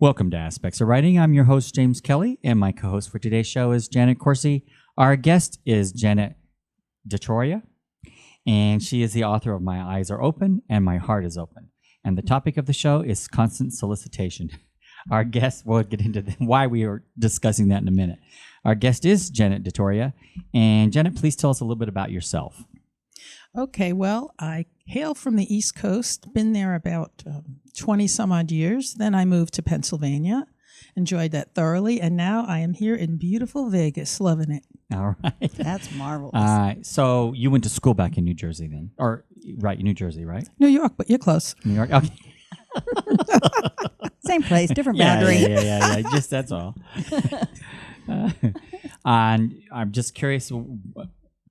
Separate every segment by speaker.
Speaker 1: Welcome to Aspects of Writing. I'm your host, James Kelly, and my co-host for today's show is Janet Corsi. Our guest is Janet DiTroia, and she is the author of My Eyes Are Open and My Heart is Open. And the topic of the show is constant solicitation. Our guest, we'll get into why we are discussing that in a minute. Our guest is Janet DiTroia. And Janet, please tell us a little bit about yourself.
Speaker 2: Okay, well, I hail from the East Coast, been there about 20 some odd years. Then I moved to Pennsylvania, enjoyed that thoroughly, and now I am here in beautiful Vegas, loving it.
Speaker 1: All right.
Speaker 3: That's marvelous.
Speaker 1: So you went to school back in New Jersey then? Or, right, New Jersey, right?
Speaker 2: New York, but you're close.
Speaker 1: New York, okay.
Speaker 3: Same place, different boundary.
Speaker 1: Yeah. Just that's all. And I'm just curious,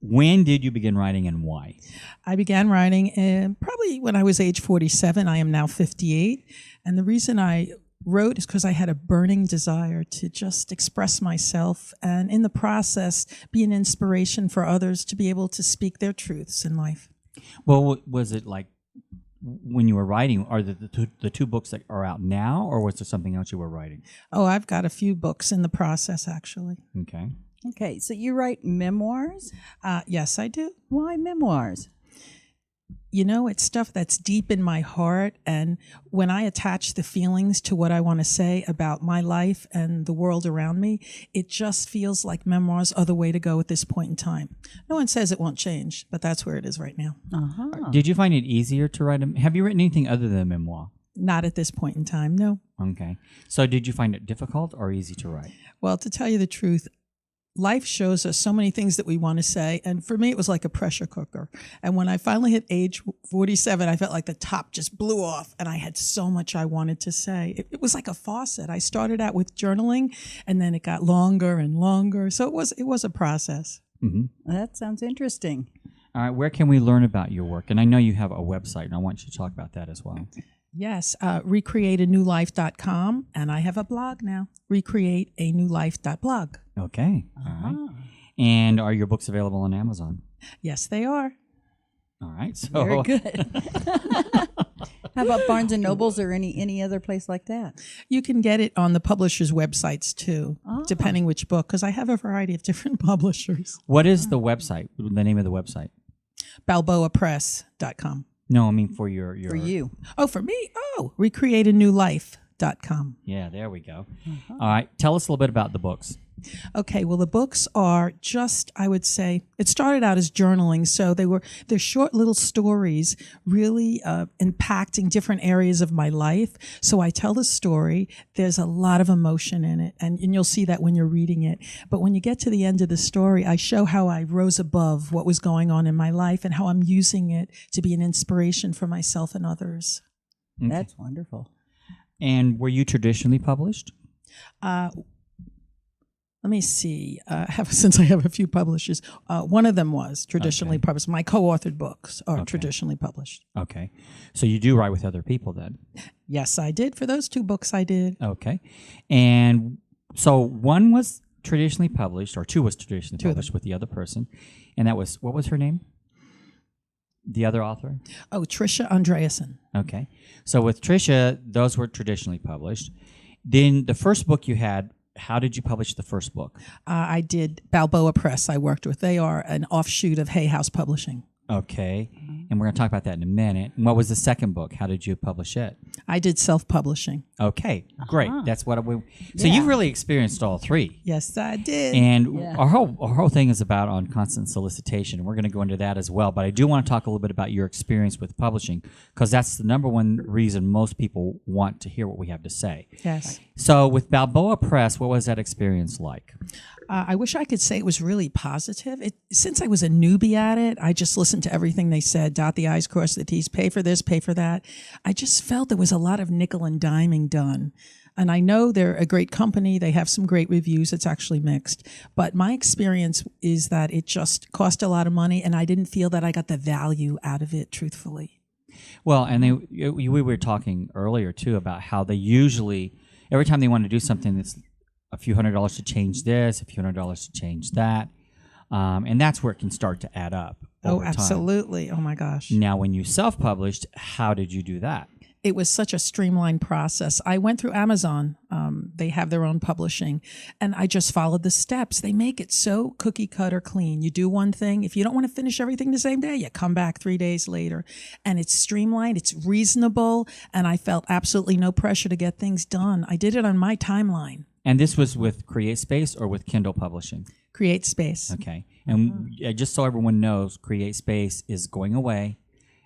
Speaker 1: when did you begin writing and why?
Speaker 2: I began writing probably when I was age 47. I am now 58. And the reason I wrote is because I had a burning desire to just express myself and in the process be an inspiration for others to be able to speak their truths in life.
Speaker 1: Well, was it like when you were writing, are the two books that are out now, or was there something else you were writing?
Speaker 2: Oh, I've got a few books in the process, actually.
Speaker 1: Okay.
Speaker 3: Okay, so you write memoirs?
Speaker 2: Yes, I do.
Speaker 3: Why memoirs?
Speaker 2: You know, it's stuff that's deep in my heart, and when I attach the feelings to what I want to say about my life and the world around me, it just feels like memoirs are the way to go at this point in time. No one says it won't change, but that's where it is right now.
Speaker 3: Uh-huh.
Speaker 1: Did you find it easier to write have you written anything other than a memoir?
Speaker 2: Not at this point in time, no.
Speaker 1: Okay. So did you find it difficult or easy to write?
Speaker 2: Well, to tell you the truth, life shows us so many things that we want to say. And for me, it was like a pressure cooker. And when I finally hit age 47, I felt like the top just blew off and I had so much I wanted to say. It was like a faucet. I started out with journaling and then it got longer and longer. So it was a process.
Speaker 1: Mm-hmm.
Speaker 3: That sounds interesting.
Speaker 1: All right. Where can we learn about your work? And I know you have a website, and I want you to talk about that as well.
Speaker 2: Yes, recreateanewlife.com. And I have a blog now, recreateanewlife.blog.
Speaker 1: Okay. All right. And are your books available on Amazon?
Speaker 2: Yes, they are.
Speaker 1: All right. So
Speaker 3: Very good. How about Barnes and Nobles or any other place like that?
Speaker 2: You can get it on the publishers' websites too, depending which book, because I have a variety of different publishers.
Speaker 1: What is the website? The name of the website?
Speaker 2: balboapress.com.
Speaker 1: No, I mean for your
Speaker 3: For you.
Speaker 2: Oh, for me? Oh, recreateanewlife.com.
Speaker 1: Yeah, there we go. All right. Tell us a little bit about the books.
Speaker 2: Okay, well, the books are just, I would say, it started out as journaling, so they're short little stories, really impacting different areas of my life. So I tell the story. There's a lot of emotion in it, and you'll see that when you're reading it. But when you get to the end of the story, I show how I rose above what was going on in my life and how I'm using it to be an inspiration for myself and others.
Speaker 1: Okay.
Speaker 3: That's wonderful.
Speaker 1: And were you traditionally published?
Speaker 2: Let me see. Since I have a few publishers, one of them was traditionally published. My co-authored books are traditionally published.
Speaker 1: Okay. So you do write with other people then?
Speaker 2: Yes, I did. For those two books, I did.
Speaker 1: Okay. And so one was traditionally published, or two was traditionally published with the other person. And that was, what was her name? The other author?
Speaker 2: Oh, Tricia Andreasen.
Speaker 1: Okay. So with Tricia, those were traditionally published. Then the first book you had, how did you publish the first book?
Speaker 2: I did Balboa Press. I worked with. They are an offshoot of Hay House Publishing.
Speaker 1: Okay. And we're going to talk about that in a minute. And what was the second book? How did you publish it?
Speaker 2: I did self-publishing.
Speaker 1: Okay. Great. That's what So you've really experienced all three.
Speaker 2: Yes, I did.
Speaker 1: And our whole thing is about on constant solicitation. And we're going to go into that as well. But I do want to talk a little bit about your experience with publishing, because that's the number one reason most people want to hear what we have to say.
Speaker 2: Yes.
Speaker 1: So with Balboa Press, what was that experience like?
Speaker 2: I wish I could say it was really positive. Since I was a newbie at it, I just listened to everything they said, dot the I's, cross the T's, pay for this, pay for that. I just felt there was a lot of nickel and diming done. And I know they're a great company. They have some great reviews. It's actually mixed. But my experience is that it just cost a lot of money, and I didn't feel that I got the value out of it, truthfully.
Speaker 1: Well, and we were talking earlier, too, about how they usually, every time they want to do something that's a few $100s to change this, a few $100s to change that. And that's where it can start to add up over
Speaker 2: absolutely.
Speaker 1: time.
Speaker 2: Oh, my gosh.
Speaker 1: Now, when you self-published, how did you do that?
Speaker 2: it was such a streamlined process. I went through Amazon. They have their own publishing, and I just followed the steps. They make it so cookie cutter clean. You do one thing. If you don't want to finish everything the same day, you come back 3 days later, and it's streamlined. It's reasonable, and I felt absolutely no pressure to get things done. I did it on my timeline.
Speaker 1: And this was with CreateSpace or with Kindle Publishing?
Speaker 2: CreateSpace.
Speaker 1: Okay. And just so everyone knows, CreateSpace is going away,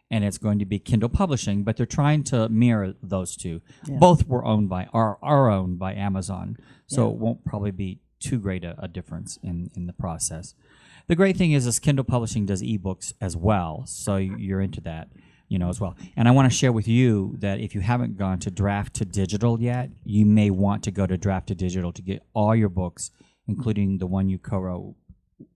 Speaker 1: and it's going to be Kindle Publishing, but they're trying to mirror those two.
Speaker 3: Yeah.
Speaker 1: Both were owned by are owned by Amazon, so it won't probably be too great a difference in the process. The great thing is Kindle Publishing does ebooks as well, so you're into that, as well. And I want to share with you that if you haven't gone to Draft to Digital yet, you may want to go to Draft to Digital to get all your books, including the one you co-wrote,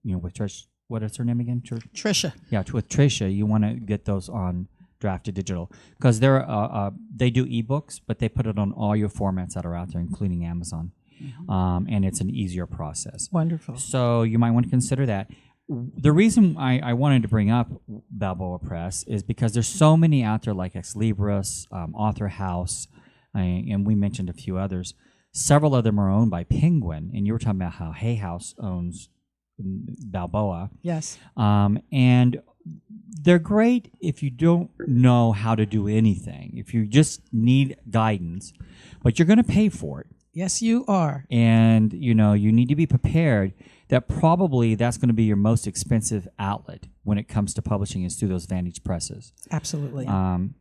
Speaker 1: with Trish. What is her name again?
Speaker 2: Trisha.
Speaker 1: Yeah, with Tricia, you want to get those on Draft to Digital because they do ebooks, but they put it on all your formats that are out there, including Amazon, and it's an easier process.
Speaker 2: Wonderful.
Speaker 1: So you might want to consider that. The reason I wanted to bring up Balboa Press is because there's so many out there like Ex Libris, Author House, and we mentioned a few others. Several of them are owned by Penguin, and you were talking about how Hay House owns Balboa.
Speaker 2: Yes.
Speaker 1: And they're great if you don't know how to do anything, if you just need guidance, but you're going to pay for it.
Speaker 2: Yes, you are.
Speaker 1: And, you need to be prepared that probably that's going to be your most expensive outlet when it comes to publishing is through those Vantage presses.
Speaker 2: Absolutely.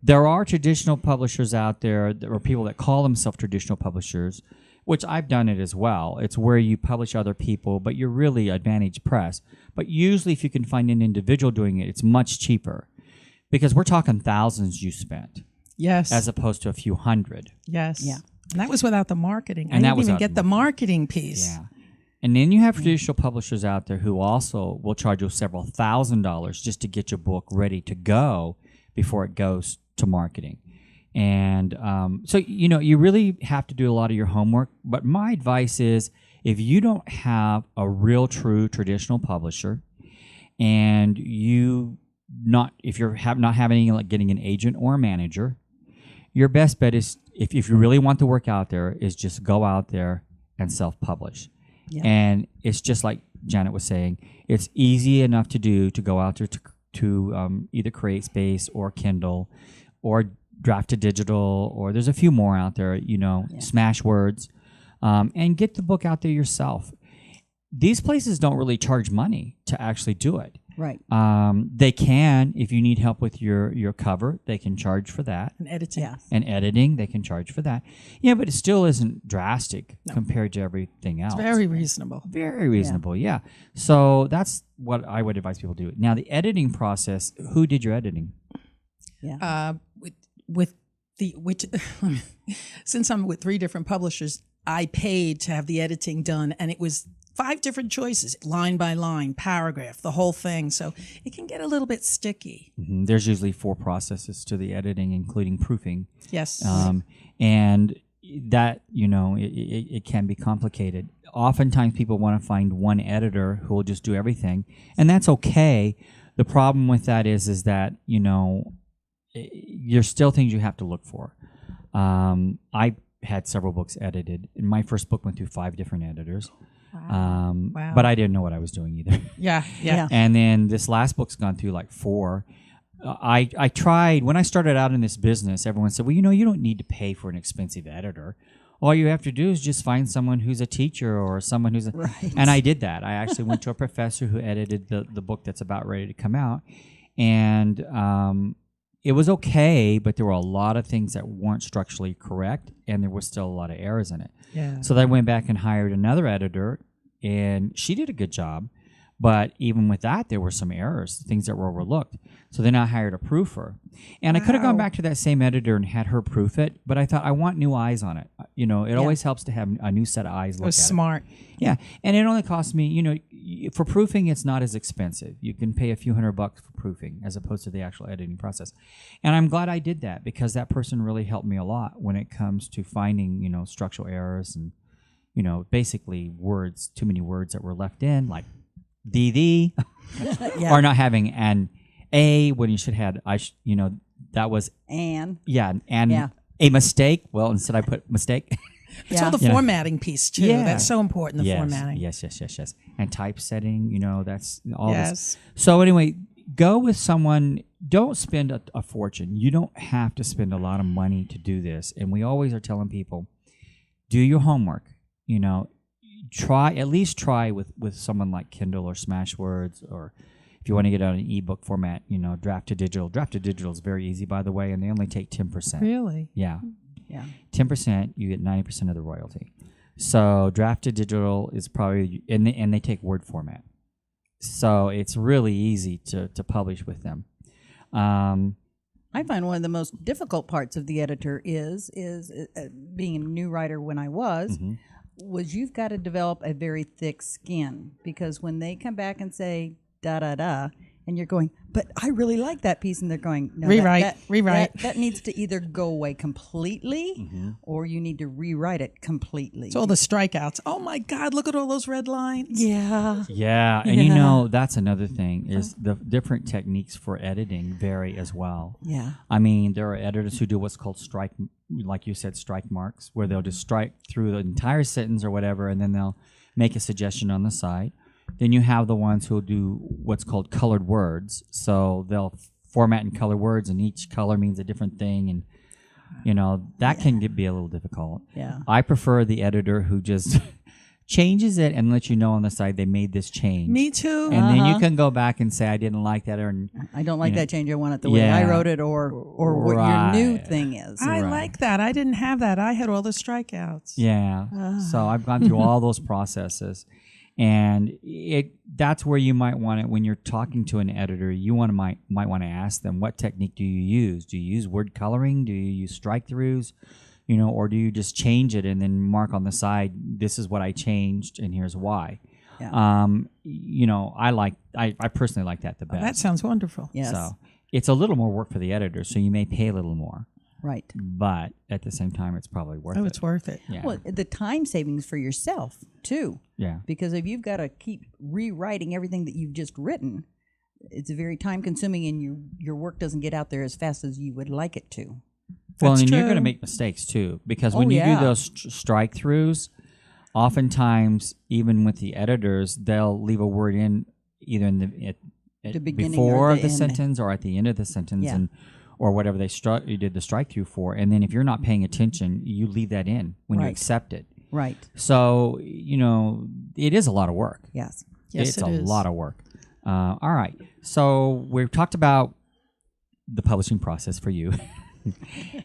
Speaker 1: There are traditional publishers out there. There are people that call themselves traditional publishers, which I've done it as well. It's where you publish other people, but you're really Advantage Press. But usually if you can find an individual doing it, it's much cheaper because we're talking thousands you spent.
Speaker 2: Yes.
Speaker 1: As opposed to a few hundred.
Speaker 2: Yes.
Speaker 3: Yeah.
Speaker 2: And that was without the marketing.
Speaker 1: And
Speaker 2: I didn't even get the marketing piece.
Speaker 1: Yeah. And then you have traditional publishers out there who also will charge you several $1,000s just to get your book ready to go before it goes to marketing. And so, you really have to do a lot of your homework. But my advice is if you don't have a real, true traditional publisher and if you're not having like getting an agent or a manager, your best bet is if you really want the work out there is just go out there and self-publish. Yeah. And it's just like Janet was saying, it's easy enough to do to go out there to either CreateSpace or Kindle or Draft to Digital, or there's a few more out there, Smashwords, and get the book out there yourself. These places don't really charge money to actually do it.
Speaker 3: Right.
Speaker 1: They can, if you need help with your cover, they can charge for that.
Speaker 2: And editing.
Speaker 3: Yes.
Speaker 1: And editing, they can charge for that. Yeah, but it still isn't drastic compared to everything else.
Speaker 2: It's very reasonable.
Speaker 1: Very reasonable, yeah. So that's what I would advise people to do. Now, the editing process, who did your editing?
Speaker 3: Yeah.
Speaker 2: Since I'm with 3 different publishers, I paid to have the editing done, and it was 5 different choices, line by line, paragraph, the whole thing. So it can get a little bit sticky.
Speaker 1: Mm-hmm. There's usually 4 processes to the editing, including proofing.
Speaker 2: Yes.
Speaker 1: And that, it can be complicated. Oftentimes people want to find one editor who will just do everything, and that's okay. The problem with that is that, there's still things you have to look for. I had several books edited, and my first book went through 5 different editors.
Speaker 2: Wow.
Speaker 1: But I didn't know what I was doing either.
Speaker 2: Yeah.
Speaker 1: And then this last book's gone through like 4. I tried, when I started out in this business, everyone said, well, you don't need to pay for an expensive editor. All you have to do is just find someone who's a teacher or someone who's
Speaker 3: Right.
Speaker 1: And I did that. I actually went to a professor who edited the book that's about ready to come out. And it was okay, but there were a lot of things that weren't structurally correct, and there was still a lot of errors in it.
Speaker 2: Yeah.
Speaker 1: So I went back and hired another editor, and she did a good job. But even with that, there were some errors, things that were overlooked. So then I hired a proofer. And I could have gone back to that same editor and had her proof it, but I thought I want new eyes on it. It always helps to have a new set of eyes look at it.
Speaker 2: Smart.
Speaker 1: Yeah. And it only cost me, for proofing, it's not as expensive. You can pay a few $100 for proofing as opposed to the actual editing process. And I'm glad I did that because that person really helped me a lot when it comes to finding, structural errors and, basically too many words that were left in, like the,
Speaker 3: Yeah.
Speaker 1: or not having an A when you should have, that was
Speaker 3: And
Speaker 1: and
Speaker 3: Yeah.
Speaker 1: a mistake. Well, instead I put mistake.
Speaker 2: It's all the formatting piece too.
Speaker 1: Yeah.
Speaker 2: That's so important. The
Speaker 1: yes,
Speaker 2: formatting.
Speaker 1: yes. And typesetting, that's all
Speaker 2: Yes.
Speaker 1: this. So anyway, go with someone. Don't spend a fortune. You don't have to spend a lot of money to do this. And we always are telling people, do your homework. At least try with someone like Kindle or Smashwords, or if you want to get out an ebook format, Draft to Digital. Draft to Digital is very easy, by the way, and they only take 10%.
Speaker 2: Really?
Speaker 1: Yeah.
Speaker 3: yeah.
Speaker 1: 10%, you get 90% of the royalty. So Draft to Digital is probably, and they take Word format. So it's really easy to publish with them.
Speaker 3: I find one of the most difficult parts of the editor is being a new writer when I was you've got to develop a very thick skin, because when they come back and say da da da, and you're going, but I really like that piece, and they're going, no,
Speaker 2: rewrite.
Speaker 3: That needs to either go away completely, or you need to rewrite it completely.
Speaker 2: It's all the strikeouts. Oh my God! Look at all those red lines.
Speaker 3: Yeah.
Speaker 1: Yeah, and that's another thing is the different techniques for editing vary as well.
Speaker 3: Yeah.
Speaker 1: I mean, there are editors who do what's called strike, like you said, strike marks, where they'll just strike through the entire sentence or whatever, and then they'll make a suggestion on the side. Then you have the ones who do what's called colored words. So they'll format in colored words, and each color means a different thing, and that can be a little difficult.
Speaker 3: Yeah.
Speaker 1: I prefer the editor who just changes it and lets you know on the side they made this change.
Speaker 2: Me too.
Speaker 1: And then you can go back and say, I didn't like that, or
Speaker 3: I don't like that change. I want it the way I wrote it, or what your new thing is.
Speaker 2: I like that. I didn't have that. I had all the strikeouts.
Speaker 1: Yeah. So I've gone through all those processes. And that's where you might want it when you're talking to an editor. You might want to ask them, what technique do you use? Do you use word coloring? Do you use strike throughs? Or do you just change it and then mark on the side, this is what I changed and here's why?
Speaker 3: Yeah.
Speaker 1: I personally like that the best.
Speaker 2: That sounds wonderful.
Speaker 3: Yes.
Speaker 1: So it's a little more work for the editor, so you may pay a little more.
Speaker 3: Right.
Speaker 1: But at the same time, it's probably worth it.
Speaker 2: Oh, it's worth it.
Speaker 1: Yeah.
Speaker 3: Well, the time savings for yourself too.
Speaker 1: Yeah.
Speaker 3: Because if you've got to keep rewriting everything that you've just written, it's very time consuming, and your work doesn't get out there as fast as you would like it to.
Speaker 1: Well,
Speaker 2: That's
Speaker 1: and you're
Speaker 2: true.
Speaker 1: going to make mistakes too, because when you do those strike throughs, oftentimes even with the editors, they'll leave a word in either in
Speaker 3: The beginning
Speaker 1: before
Speaker 3: or
Speaker 1: the
Speaker 3: the end.
Speaker 1: sentence or at the end of the sentence,
Speaker 3: Yeah.
Speaker 1: or whatever you did the strike through for. And then if you're not paying attention, you leave that in when you
Speaker 3: Right.
Speaker 1: accept it.
Speaker 3: Right.
Speaker 1: So it is a lot of work.
Speaker 3: Yes.
Speaker 2: Yes,
Speaker 1: It's
Speaker 2: it
Speaker 1: a
Speaker 2: is.
Speaker 1: lot of work. All right. So we've talked about the publishing process for you.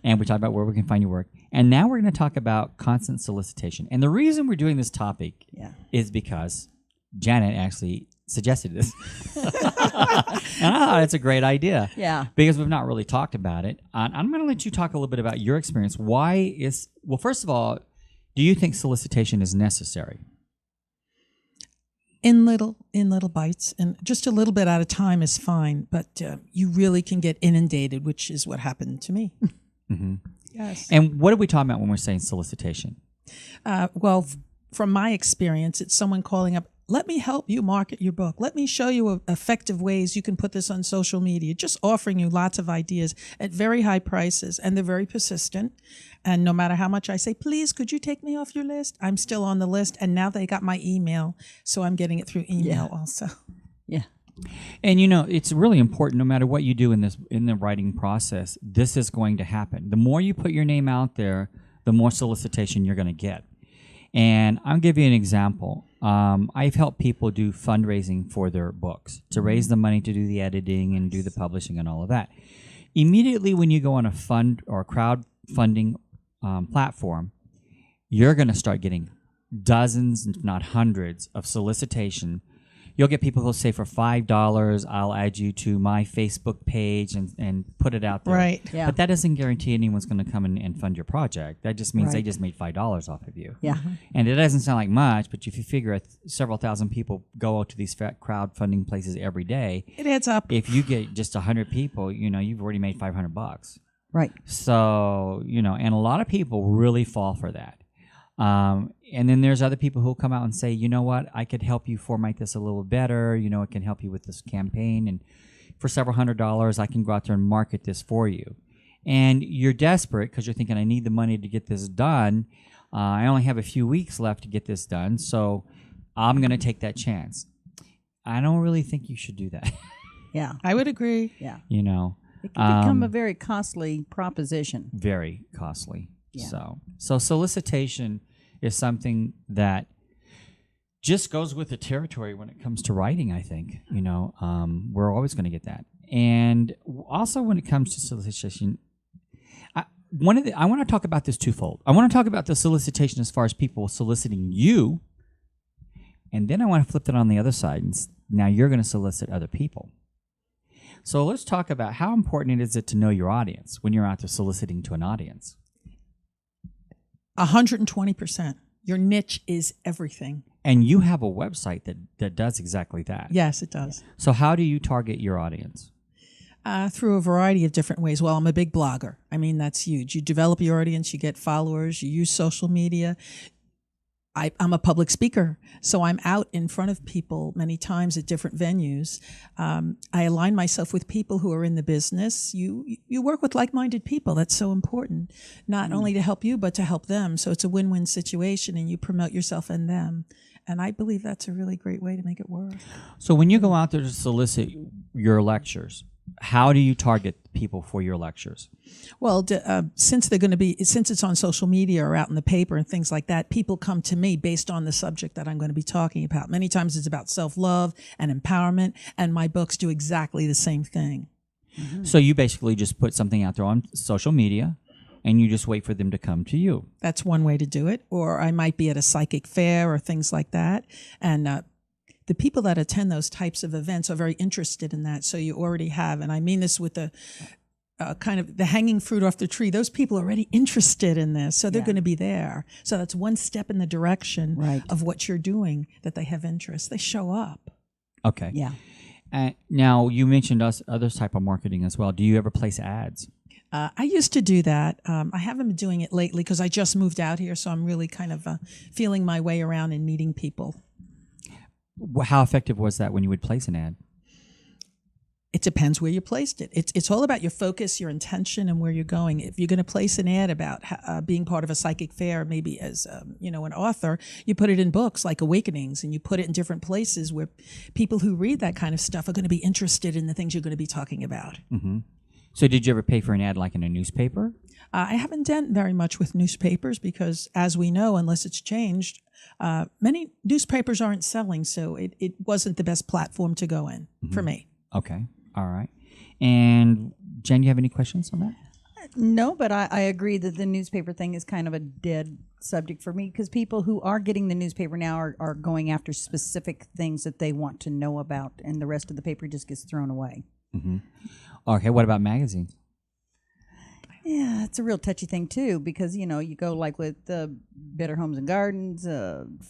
Speaker 1: And we talked about where we can find your work. And now we're going to talk about constant solicitation. And the reason we're doing this topic is because Janet actually suggested this. And I thought it's a great idea.
Speaker 3: Yeah.
Speaker 1: Because we've not really talked about it. I'm going to let you talk a little bit about your experience. Well, first of all, do you think solicitation is necessary?
Speaker 2: In little bites, and just a little bit at a time is fine. But you really can get inundated, which is what happened to me. Yes.
Speaker 1: And what are we talking about when we're saying solicitation?
Speaker 2: From my experience, it's someone calling up, let me help you market your book. Let me show you effective ways you can put this on social media, just offering you lots of ideas at very high prices. And they're very persistent. And no matter how much I say, please, could you take me off your list? I'm still on the list. And now they got my email. So I'm getting it through email also.
Speaker 3: Yeah.
Speaker 1: And it's really important, no matter what you do in the writing process, this is going to happen. The more you put your name out there, the more solicitation you're going to get. And I'll give you an example. I've helped people do fundraising for their books to raise the money to do the editing and do the publishing and all of that. Immediately when you go on a fund or crowdfunding platform, you're going to start getting dozens, if not hundreds, of solicitation. You'll get people who'll say, for $5, I'll add you to my Facebook page and put it out there.
Speaker 2: Right.
Speaker 3: Yeah.
Speaker 1: But that doesn't guarantee anyone's going to come in and fund your project. That just means they
Speaker 3: Right.
Speaker 1: just made $5 off of you.
Speaker 3: Yeah.
Speaker 1: And it doesn't sound like much, but if you figure several thousand people go out to these crowdfunding places every day,
Speaker 2: It adds up.
Speaker 1: if you get just 100 people, you've already made $500.
Speaker 3: Right.
Speaker 1: So, and a lot of people really fall for that. And then there's other people who'll come out and say, you know what, I could help you format this a little better. It can help you with this campaign. And for several $100s, I can go out there and market this for you. And you're desperate because you're thinking, I need the money to get this done. I only have a few weeks left to get this done, so I'm going to take that chance. I don't really think you should do that.
Speaker 3: Yeah.
Speaker 2: I would agree.
Speaker 3: Yeah.
Speaker 1: You know,
Speaker 3: It can become a very costly proposition.
Speaker 1: very costly.
Speaker 3: Yeah.
Speaker 1: So solicitation is something that just goes with the territory when it comes to writing, I think. You know, we're always going to get that. And also when it comes to solicitation, I want to talk about this twofold. I want to talk about the solicitation as far as people soliciting you, and then I want to flip it on the other side. And now you're going to solicit other people. So let's talk about how important is it to know your audience when you're out there soliciting to an audience.
Speaker 2: 120%. Your niche is everything.
Speaker 1: And you have a website that does exactly that.
Speaker 2: Yes, it does.
Speaker 1: So how do you target your audience?
Speaker 2: Through a variety of different ways. Well, I'm a big blogger. I mean, that's huge. You develop your audience, you get followers, you use social media. I'm a public speaker, so I'm out in front of people many times at different venues. I align myself with people who are in the business. You work with like-minded people. That's so important, not only to help you, but to help them. So it's a win-win situation, and you promote yourself and them. And I believe that's a really great way to make it work.
Speaker 1: So when you go out there to solicit your lectures, how do you target people for your lectures?
Speaker 2: Well, since it's on social media or out in the paper and things like that, people come to me based on the subject that I'm going to be talking about. Many times it's about self-love and empowerment, and my books do exactly the same thing.
Speaker 1: Mm-hmm. So you basically just put something out there on social media, and you just wait for them to come to you.
Speaker 2: That's one way to do it. Or I might be at a psychic fair or things like that, and the people that attend those types of events are very interested in that. So you already have, and I mean this with the kind of the hanging fruit off the tree. Those people are already interested in this, so they're going to be there. So that's one step in the direction of what you're doing, that they have interest. They show up.
Speaker 1: Okay.
Speaker 3: Yeah.
Speaker 1: Now, you mentioned other type of marketing as well. Do you ever place ads?
Speaker 2: I used to do that. I haven't been doing it lately because I just moved out here, so I'm really kind of feeling my way around and meeting people.
Speaker 1: How effective was that when you would place an ad?
Speaker 2: It depends where you placed it. It's all about your focus, your intention, and where you're going. If you're going to place an ad about being part of a psychic fair, maybe as an author, you put it in books like Awakenings, and you put it in different places where people who read that kind of stuff are going to be interested in the things you're going to be talking about.
Speaker 1: Mm-hmm. So did you ever pay for an ad like in a newspaper?
Speaker 2: I haven't done very much with newspapers because, as we know, unless it's changed, many newspapers aren't selling, so it wasn't the best platform to go in for me.
Speaker 1: Okay. All right. And Jen, you have any questions on that?
Speaker 3: No, but I agree that the newspaper thing is kind of a dead subject for me because people who are getting the newspaper now are going after specific things that they want to know about, and the rest of the paper just gets thrown away.
Speaker 1: Mm-hmm. Okay. What about magazines?
Speaker 3: Yeah, it's a real touchy thing too because you go like with the Better Homes and Gardens,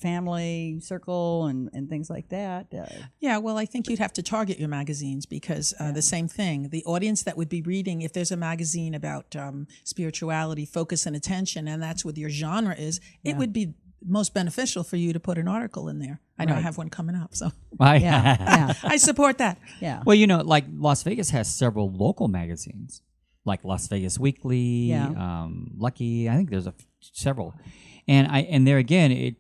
Speaker 3: Family Circle, and things like that.
Speaker 2: Yeah, well, I think you'd have to target your magazines because the same thing. The audience that would be reading, if there's a magazine about spirituality, focus, and attention, and that's what your genre is, it would be most beneficial for you to put an article in there. I know I have one coming up, so I support that.
Speaker 3: Yeah.
Speaker 1: Well, like Las Vegas has several local magazines. Like Las Vegas Weekly, Lucky. I think there's several, and there again, it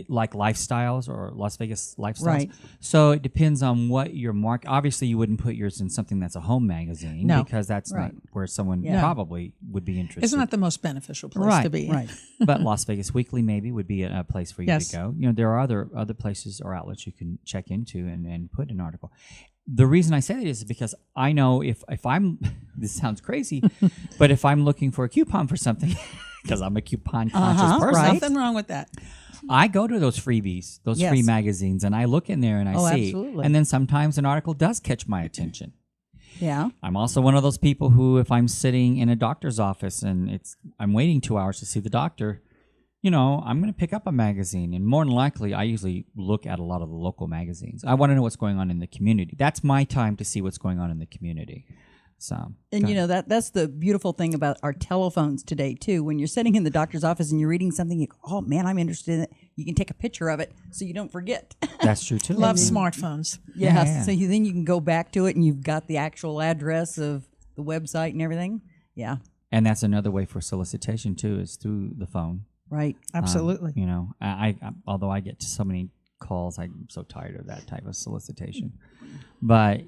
Speaker 1: like lifestyles or Las Vegas lifestyles. Right. So it depends on what your market. Obviously, you wouldn't put yours in something that's a home magazine because that's not where someone probably would be interested.
Speaker 2: Isn't that the most beneficial place to be?
Speaker 3: Right.
Speaker 1: But Las Vegas Weekly maybe would be a place for you to go. There are other places or outlets you can check into and put an article. The reason I say that is because I know if I'm, this sounds crazy, but if I'm looking for a coupon for something, because I'm a coupon conscious person.
Speaker 2: Nothing wrong with that.
Speaker 1: I go to those freebies, those free magazines, and I look in there and I see.
Speaker 3: Absolutely.
Speaker 1: And then sometimes an article does catch my attention.
Speaker 3: Yeah.
Speaker 1: I'm also one of those people who, if I'm sitting in a doctor's office and I'm waiting 2 hours to see the doctor, I'm going to pick up a magazine, and more than likely, I usually look at a lot of the local magazines. I want to know what's going on in the community. That's my time to see what's going on in the community. So,
Speaker 3: And that's the beautiful thing about our telephones today too. When you're sitting in the doctor's office and you're reading something, you go, "Oh man, I'm interested in it." You can take a picture of it so you don't forget.
Speaker 1: that's true too.
Speaker 2: Love smartphones.
Speaker 3: Yeah. So then you can go back to it and you've got the actual address of the website and everything. Yeah.
Speaker 1: And that's another way for solicitation too, is through the phone.
Speaker 3: Right.
Speaker 2: Absolutely.
Speaker 1: I although I get so many calls, I'm so tired of that type of solicitation. But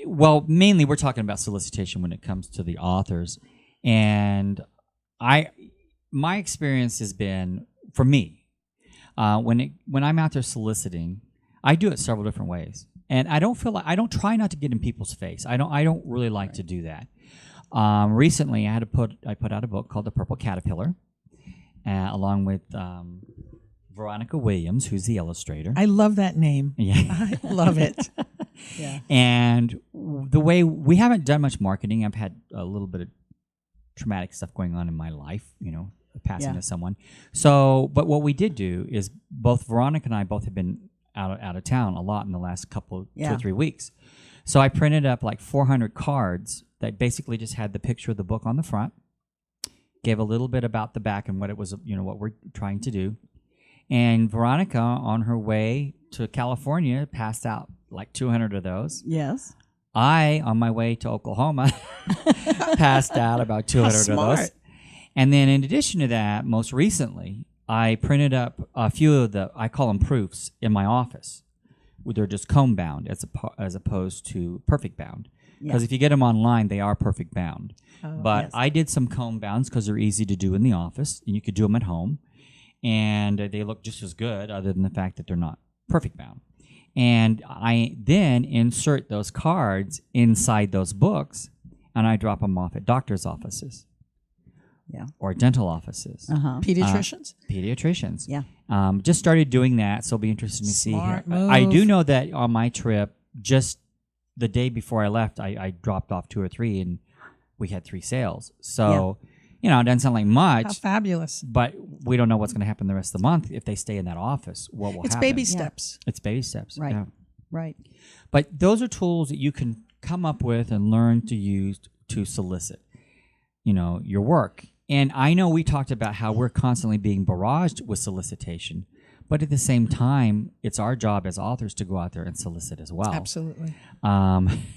Speaker 1: well, mainly we're talking about solicitation when it comes to the authors, and my experience has been, for me, when I'm out there soliciting, I do it several different ways, and I don't try not to get in people's face. I don't really like to do that. Recently, I put out a book called The Purple Caterpillar, along with Veronica Williams, who's the illustrator.
Speaker 2: I love that name.
Speaker 1: Yeah.
Speaker 2: I love it.
Speaker 3: Yeah.
Speaker 1: And the way we haven't done much marketing, I've had a little bit of traumatic stuff going on in my life, passing to someone. So, but what we did do is both Veronica and I both have been out of town a lot in the last 2 or 3 weeks. So I printed up like 400 cards that basically just had the picture of the book on the front, gave a little bit about the back and what it was, what we're trying to do. And Veronica, on her way to California, passed out like 200 of those.
Speaker 3: Yes.
Speaker 1: I, on my way to Oklahoma, passed out about 200 of those. And then in addition to that, most recently, I printed up a few of I call them proofs, in my office. They're just comb bound as opposed to perfect bound. Because if you get them online, they are perfect bound. But I did some comb bounds because they're easy to do in the office, and you could do them at home. And they look just as good, other than the fact that they're not perfect bound. And I then insert those cards inside those books, and I drop them off at doctors' offices, or dental offices,
Speaker 2: Pediatricians.
Speaker 1: Pediatricians.
Speaker 3: Yeah.
Speaker 1: Just started doing that, so it'll be interesting to see.
Speaker 2: Smart move.
Speaker 1: I do know that on my trip, just the day before I left, I dropped off 2 or 3, and we had 3 sales. So. It doesn't sound like much.
Speaker 2: How fabulous.
Speaker 1: But we don't know what's going to happen the rest of the month if they stay in that office. What will happen?
Speaker 2: It's baby steps.
Speaker 1: It's baby steps.
Speaker 3: Right.
Speaker 1: Yeah.
Speaker 3: Right.
Speaker 1: But those are tools that you can come up with and learn to use to solicit, your work. And I know we talked about how we're constantly being barraged with solicitation, but at the same time, it's our job as authors to go out there and solicit as well.
Speaker 2: Absolutely.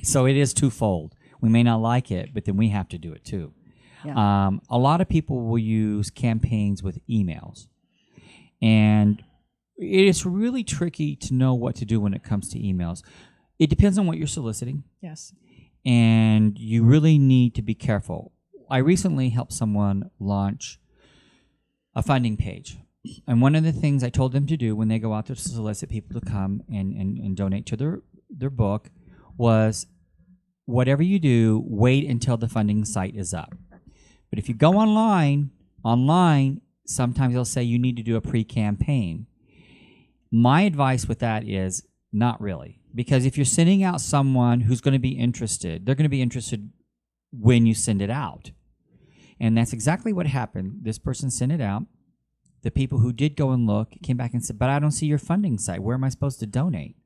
Speaker 1: So it is twofold. We may not like it, but then we have to do it too.
Speaker 3: Yeah.
Speaker 1: A lot of people will use campaigns with emails, and it is really tricky to know what to do when it comes to emails. It depends on what you're soliciting,
Speaker 2: Yes.
Speaker 1: and you really need to be careful. I recently helped someone launch a funding page, and one of the things I told them to do when they go out there to solicit people to come and donate to their book was, whatever you do, wait until the funding site is up. But if you go online, sometimes they'll say you need to do a pre-campaign. My advice with that is not really. Because if you're sending out someone who's going to be interested, they're going to be interested when you send it out. And that's exactly what happened. This person sent it out. The people who did go and look came back and said, but I don't see your funding site. Where am I supposed to donate?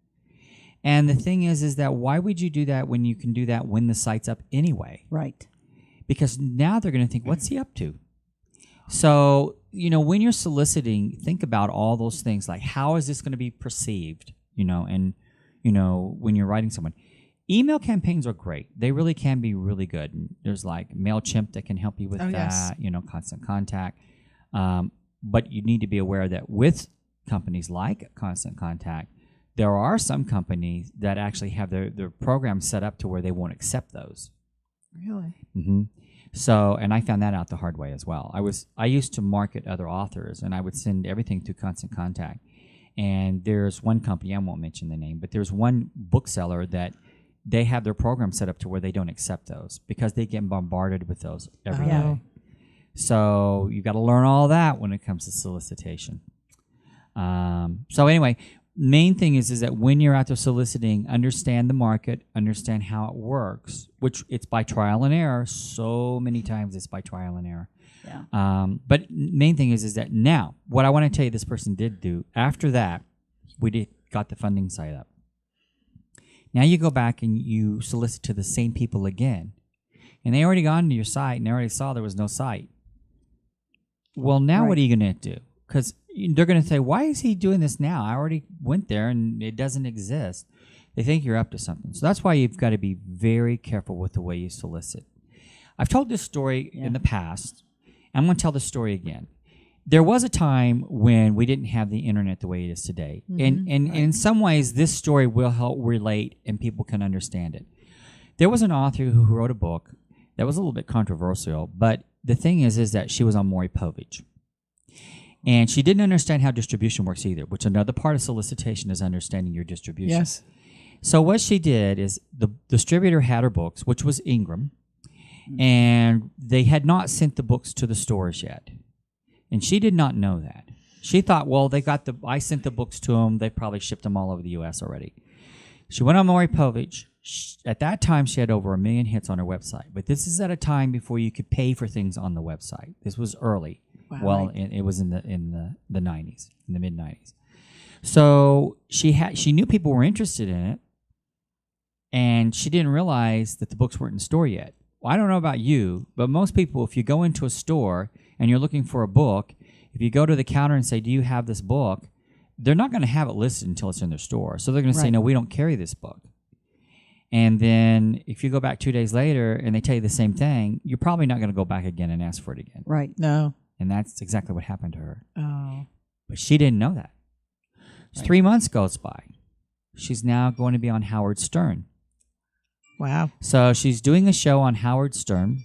Speaker 1: And the thing is that why would you do that when you can do that when the site's up anyway?
Speaker 3: Right.
Speaker 1: Because now they're going to think, what's he up to? So, when you're soliciting, think about all those things, like how is this going to be perceived, and, when you're writing someone. Email campaigns are great. They really can be really good. And there's like MailChimp that can help you with that, Constant Contact. But you need to be aware that with companies like Constant Contact, there are some companies that actually have their programs set up to where they won't accept those.
Speaker 2: Really?
Speaker 1: Mm-hmm. So, and I found that out the hard way as well. I used to market other authors, and I would send everything through Constant Contact. And there's one company, I won't mention the name, but there's one bookseller that they have their program set up to where they don't accept those because they get bombarded with those every day. So you got to learn all that when it comes to solicitation. So anyway, main thing is that when you're out there soliciting, understand the market, understand how it works, which it's by trial and error. So many times it's by trial and error.
Speaker 3: Yeah.
Speaker 1: But main thing is that now, what I want to tell you this person did do, after that, got the funding site up. Now you go back and you solicit to the same people again. And they already gone to your site and they already saw there was no site. Well, now what are you going to do? Because they're going to say, why is he doing this now? I already went there and it doesn't exist. They think you're up to something. So that's why you've got to be very careful with the way you solicit. I've told this story in the past. I'm going to tell the story again. There was a time when we didn't have the internet the way it is today. And in some ways, this story will help relate and people can understand it. There was an author who wrote a book that was a little bit controversial, but the thing is that she was on Maury Povich. And she didn't understand how distribution works either, which another part of solicitation is understanding your distribution.
Speaker 2: Yes.
Speaker 1: So what she did is the distributor had her books, which was Ingram, and they had not sent the books to the stores yet. And she did not know that. She thought, well, I sent the books to them. They probably shipped them all over the U.S. already. She went on Maury Povich. At that time, she had over 1 million hits on her website. But this is at a time before you could pay for things on the website. This was early.
Speaker 2: Wow.
Speaker 1: Well, it was in the 90s, in the mid 90s. So she knew people were interested in it, and she didn't realize that the books weren't in store yet. Well, I don't know about you, but most people, if you go into a store and you're looking for a book, if you go to the counter and say, do you have this book? They're not going to have it listed until it's in their store. So they're going to say, no, we don't carry this book. And then if you go back 2 days later and they tell you the same thing, you're probably not going to go back again and ask for it again.
Speaker 3: Right.
Speaker 2: No.
Speaker 1: And that's exactly what happened to her.
Speaker 2: Oh.
Speaker 1: But she didn't know that. So 3 months goes by. She's now going to be on Howard Stern.
Speaker 2: Wow.
Speaker 1: So she's doing a show on Howard Stern.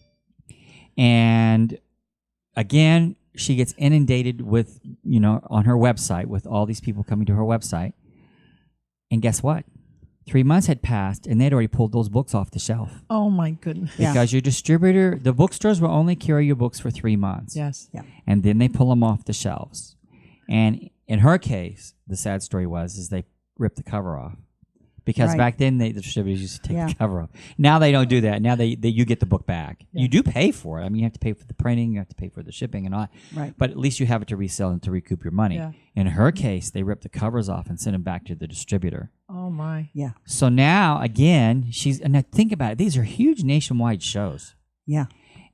Speaker 1: And again, she gets inundated with, on her website with all these people coming to her website. And guess what? 3 months had passed and they'd already pulled those books off the shelf.
Speaker 2: Oh, my goodness.
Speaker 1: Because your distributor, the bookstores will only carry your books for 3 months.
Speaker 2: Yes.
Speaker 3: Yeah.
Speaker 1: And then they pull them off the shelves. And in her case, the sad story is they ripped the cover off. Because back then, the distributors used to take the cover off. Now they don't do that. Now you get the book back. Yeah. You do pay for it. I mean, you have to pay for the printing. You have to pay for the shipping and all that.
Speaker 3: Right.
Speaker 1: But at least you have it to resell and to recoup your money.
Speaker 2: Yeah.
Speaker 1: In her case, they ripped the covers off and sent them back to the distributor.
Speaker 2: Oh, my.
Speaker 3: Yeah.
Speaker 1: So now, again, and now think about it. These are huge nationwide shows.
Speaker 3: Yeah.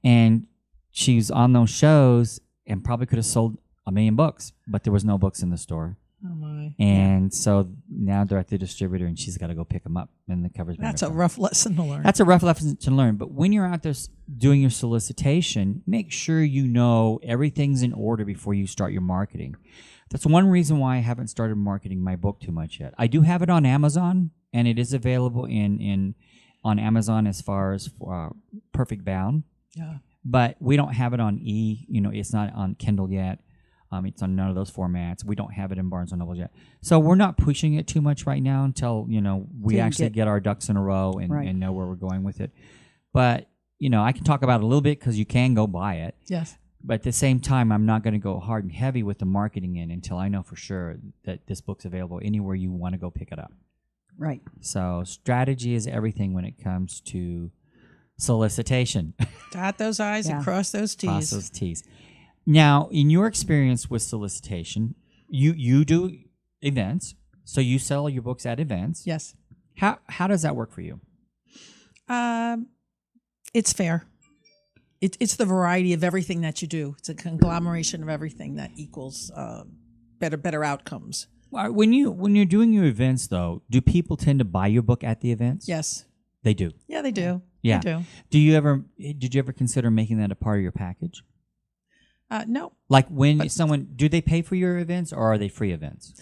Speaker 1: And she's on those shows and probably could have sold 1 million books, but there was no books in the store.
Speaker 2: Oh, my.
Speaker 1: And so now they're at the distributor and she's got to go pick them up and the cover's been
Speaker 2: That's a
Speaker 1: ripped off.
Speaker 2: rough lesson to learn.
Speaker 1: That's a rough lesson to learn. But when you're out there doing your solicitation, make sure you know everything's in order before you start your marketing. That's one reason why I haven't started marketing my book too much yet. I do have it on Amazon, and it is available on Amazon as far as Perfect Bound.
Speaker 2: Yeah.
Speaker 1: But we don't have it on it's not on Kindle yet. It's on none of those formats. We don't have it in Barnes & Noble yet. So we're not pushing it too much right now until, we actually get our ducks in a row and know where we're going with it. But, I can talk about it a little bit because you can go buy it.
Speaker 2: Yes.
Speaker 1: But at the same time, I'm not going to go hard and heavy with the marketing until I know for sure that this book's available anywhere you want to go pick it up.
Speaker 3: Right.
Speaker 1: So strategy is everything when it comes to solicitation.
Speaker 2: Dot those I's and cross those T's.
Speaker 1: Cross those T's. Now, in your experience with solicitation, you do events, so you sell your books at events.
Speaker 2: Yes.
Speaker 1: How does that work for you?
Speaker 2: It's fair. It's the variety of everything that you do. It's a conglomeration of everything that equals better outcomes.
Speaker 1: When you're doing your events, though, do people tend to buy your book at the events?
Speaker 2: Yes.
Speaker 1: They do.
Speaker 2: Yeah, they do.
Speaker 1: Yeah.
Speaker 2: They do.
Speaker 1: Did you ever consider making that a part of your package?
Speaker 2: No.
Speaker 1: Like do they pay for your events or are they free events?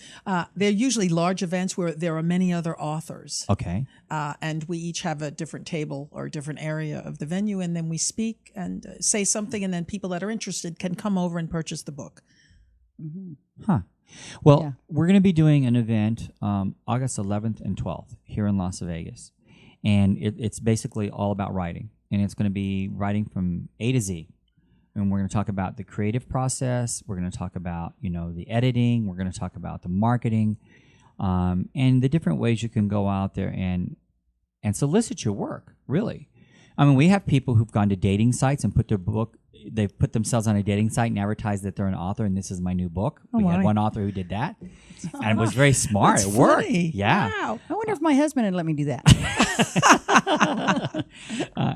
Speaker 2: They're usually large events where there are many other authors.
Speaker 1: Okay.
Speaker 2: And we each have a different table or a different area of the venue, and then we speak and say something, and then people that are interested can come over and purchase the book.
Speaker 3: Mm-hmm.
Speaker 1: Huh. Well, we're going to be doing an event August 11th and 12th here in Las Vegas. And it's basically all about writing. And it's going to be writing from A to Z. And we're going to talk about the creative process. We're going to talk about, the editing. We're going to talk about the marketing and the different ways you can go out there and solicit your work, really. I mean, we have people who've gone to dating sites and put their book they put themselves on a dating site and advertise that they're an author and this is my new book.
Speaker 2: Oh,
Speaker 1: We had
Speaker 2: my.
Speaker 1: one author who did that, and it was very smart.
Speaker 2: That's
Speaker 1: It worked.
Speaker 2: funny.
Speaker 1: Yeah.
Speaker 3: Wow. I wonder if my husband had let me do that.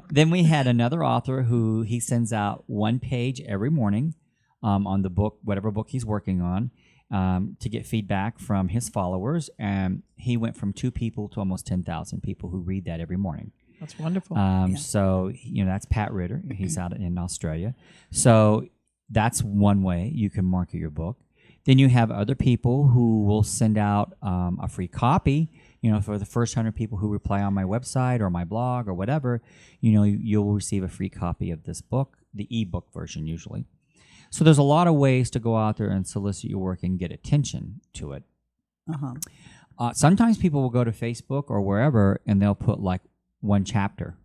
Speaker 1: Then we had another author who he sends out one page every morning on the book, whatever book he's working on, to get feedback from his followers. And he went from 2 people to almost 10,000 people who read that every morning.
Speaker 2: That's wonderful.
Speaker 1: So, that's Pat Ritter. He's out in Australia. So that's one way you can market your book. Then you have other people who will send out a free copy. For the first 100 people who reply on my website or my blog or whatever, you'll receive a free copy of this book, the ebook version usually. So there's a lot of ways to go out there and solicit your work and get attention to it. Sometimes people will go to Facebook or wherever and they'll put like one chapter,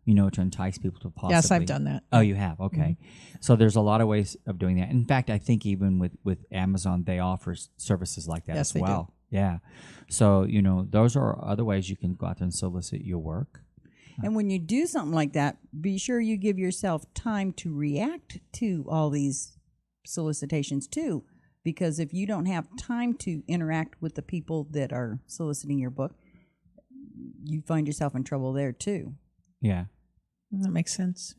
Speaker 1: to entice people to possibly.
Speaker 2: Yes, I've done that.
Speaker 1: Oh, you have? Okay. So there's a lot of ways of doing that. In fact, I think even with Amazon, they offer services like that
Speaker 2: Yes,
Speaker 1: as
Speaker 2: they
Speaker 1: well. Yeah. So, those are other ways you can go out there and solicit your work.
Speaker 3: And when you do something like that, be sure you give yourself time to react to all these solicitations too. Because if you don't have time to interact with the people that are soliciting your book, you find yourself in trouble there too.
Speaker 1: Yeah.
Speaker 2: That makes sense.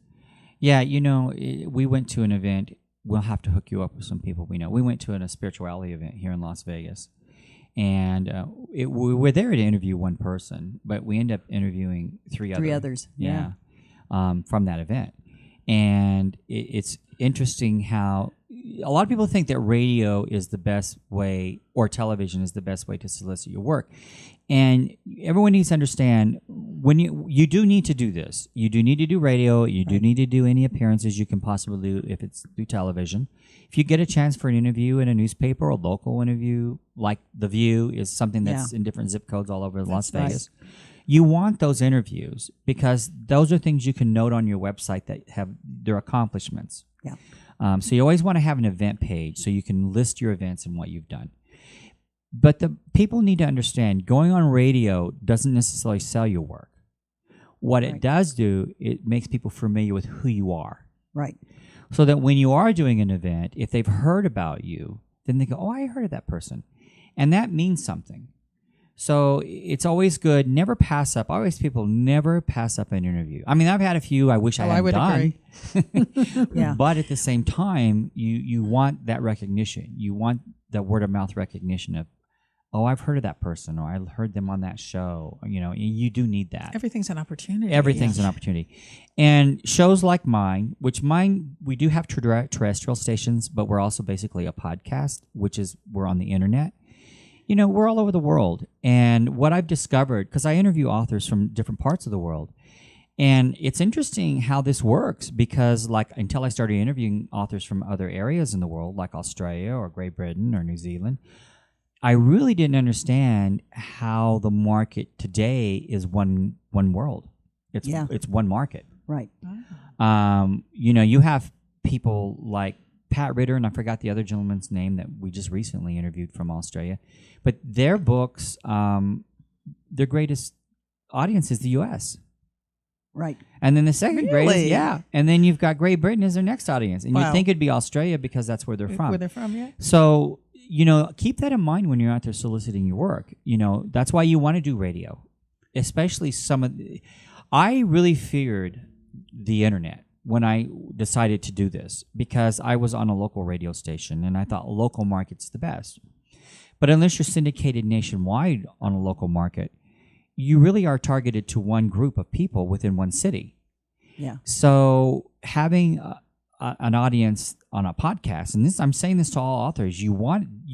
Speaker 1: Yeah, we went to an event. We'll have to hook you up with some people we know. We went to a spirituality event here in Las Vegas. And we were there to interview one person, but we ended up interviewing three others.
Speaker 3: Yeah.
Speaker 1: From that event. And it's interesting how a lot of people think that radio is the best way or television is the best way to solicit your work. And everyone needs to understand when you do need to do this. You do need to do radio. You do need to do any appearances you can possibly do if it's through television. If you get a chance for an interview in a newspaper or a local interview, like The View is something that's in different zip codes all over Las Vegas. You want those interviews because those are things you can note on your website that have their accomplishments.
Speaker 3: Yeah.
Speaker 1: So you always want to have an event page so you can list your events and what you've done. But the people need to understand going on radio doesn't necessarily sell your work. What it does do, it makes people familiar with who you are.
Speaker 3: Right.
Speaker 1: So that when you are doing an event, if they've heard about you, then they go, oh, I heard of that person. And that means something. So it's always good. Never pass up. I always people never pass up an interview. I mean, I've had a few I wish I hadn't done.
Speaker 2: Agree.
Speaker 1: But at the same time, you want that recognition. You want the word of mouth recognition of, oh, I've heard of that person, or I heard them on that show. You do need that.
Speaker 2: Everything's an opportunity.
Speaker 1: Everything's an opportunity. And shows like mine, we do have terrestrial stations, but we're also basically a podcast, which is we're on the internet. We're all over the world. And what I've discovered, because I interview authors from different parts of the world, and it's interesting how this works because, until I started interviewing authors from other areas in the world, like Australia or Great Britain or New Zealand, I really didn't understand how the market today is one world. It's one market.
Speaker 3: Right.
Speaker 1: You have people like Pat Ritter, and I forgot the other gentleman's name that we just recently interviewed from Australia. But their books, their greatest audience is the U.S.
Speaker 3: Right.
Speaker 1: And then the second greatest, and then you've got Great Britain as their next audience. And you'd think it'd be Australia because that's where they're from.
Speaker 2: Where they're from, yeah.
Speaker 1: So, keep that in mind when you're out there soliciting your work. That's why you want to do radio, especially I really feared the internet when I decided to do this because I was on a local radio station and I thought local market's the best. But unless you're syndicated nationwide on a local market, you really are targeted to one group of people within one city.
Speaker 3: Yeah.
Speaker 1: So having an audience on a podcast, and I'm saying this to all authors, you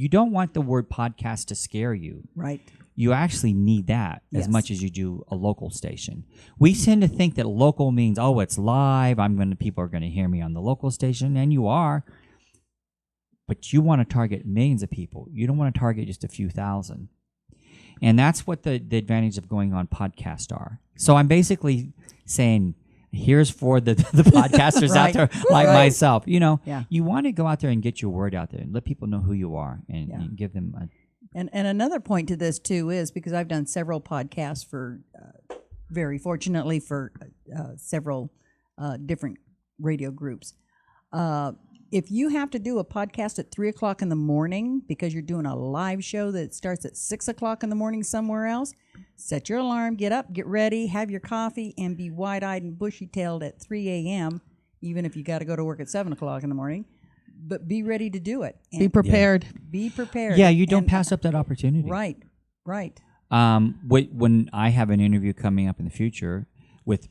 Speaker 1: don't want the word podcast to scare you.
Speaker 3: Right.
Speaker 1: You actually need that as much as you do a local station. We tend to think that local means, oh, it's live. People are going to hear me on the local station, and you are. But you want to target millions of people. You don't want to target just a few thousand. And that's what the advantage of going on podcast are. So I'm basically saying, here's for the podcasters out there like myself. You want to go out there and get your word out there and let people know who you are and give them a...
Speaker 3: And another point to this, too, is because I've done several podcasts for, very fortunately, for several different radio groups. If you have to do a podcast at 3 o'clock in the morning because you're doing a live show that starts at 6 o'clock in the morning somewhere else, set your alarm, get up, get ready, have your coffee, and be wide-eyed and bushy-tailed at 3 a.m., even if you got to go to work at 7 o'clock in the morning. But be ready to do it.
Speaker 2: Be prepared.
Speaker 3: Be prepared.
Speaker 1: Yeah, you don't pass up that opportunity.
Speaker 3: Right.
Speaker 1: When I have an interview coming up in the future with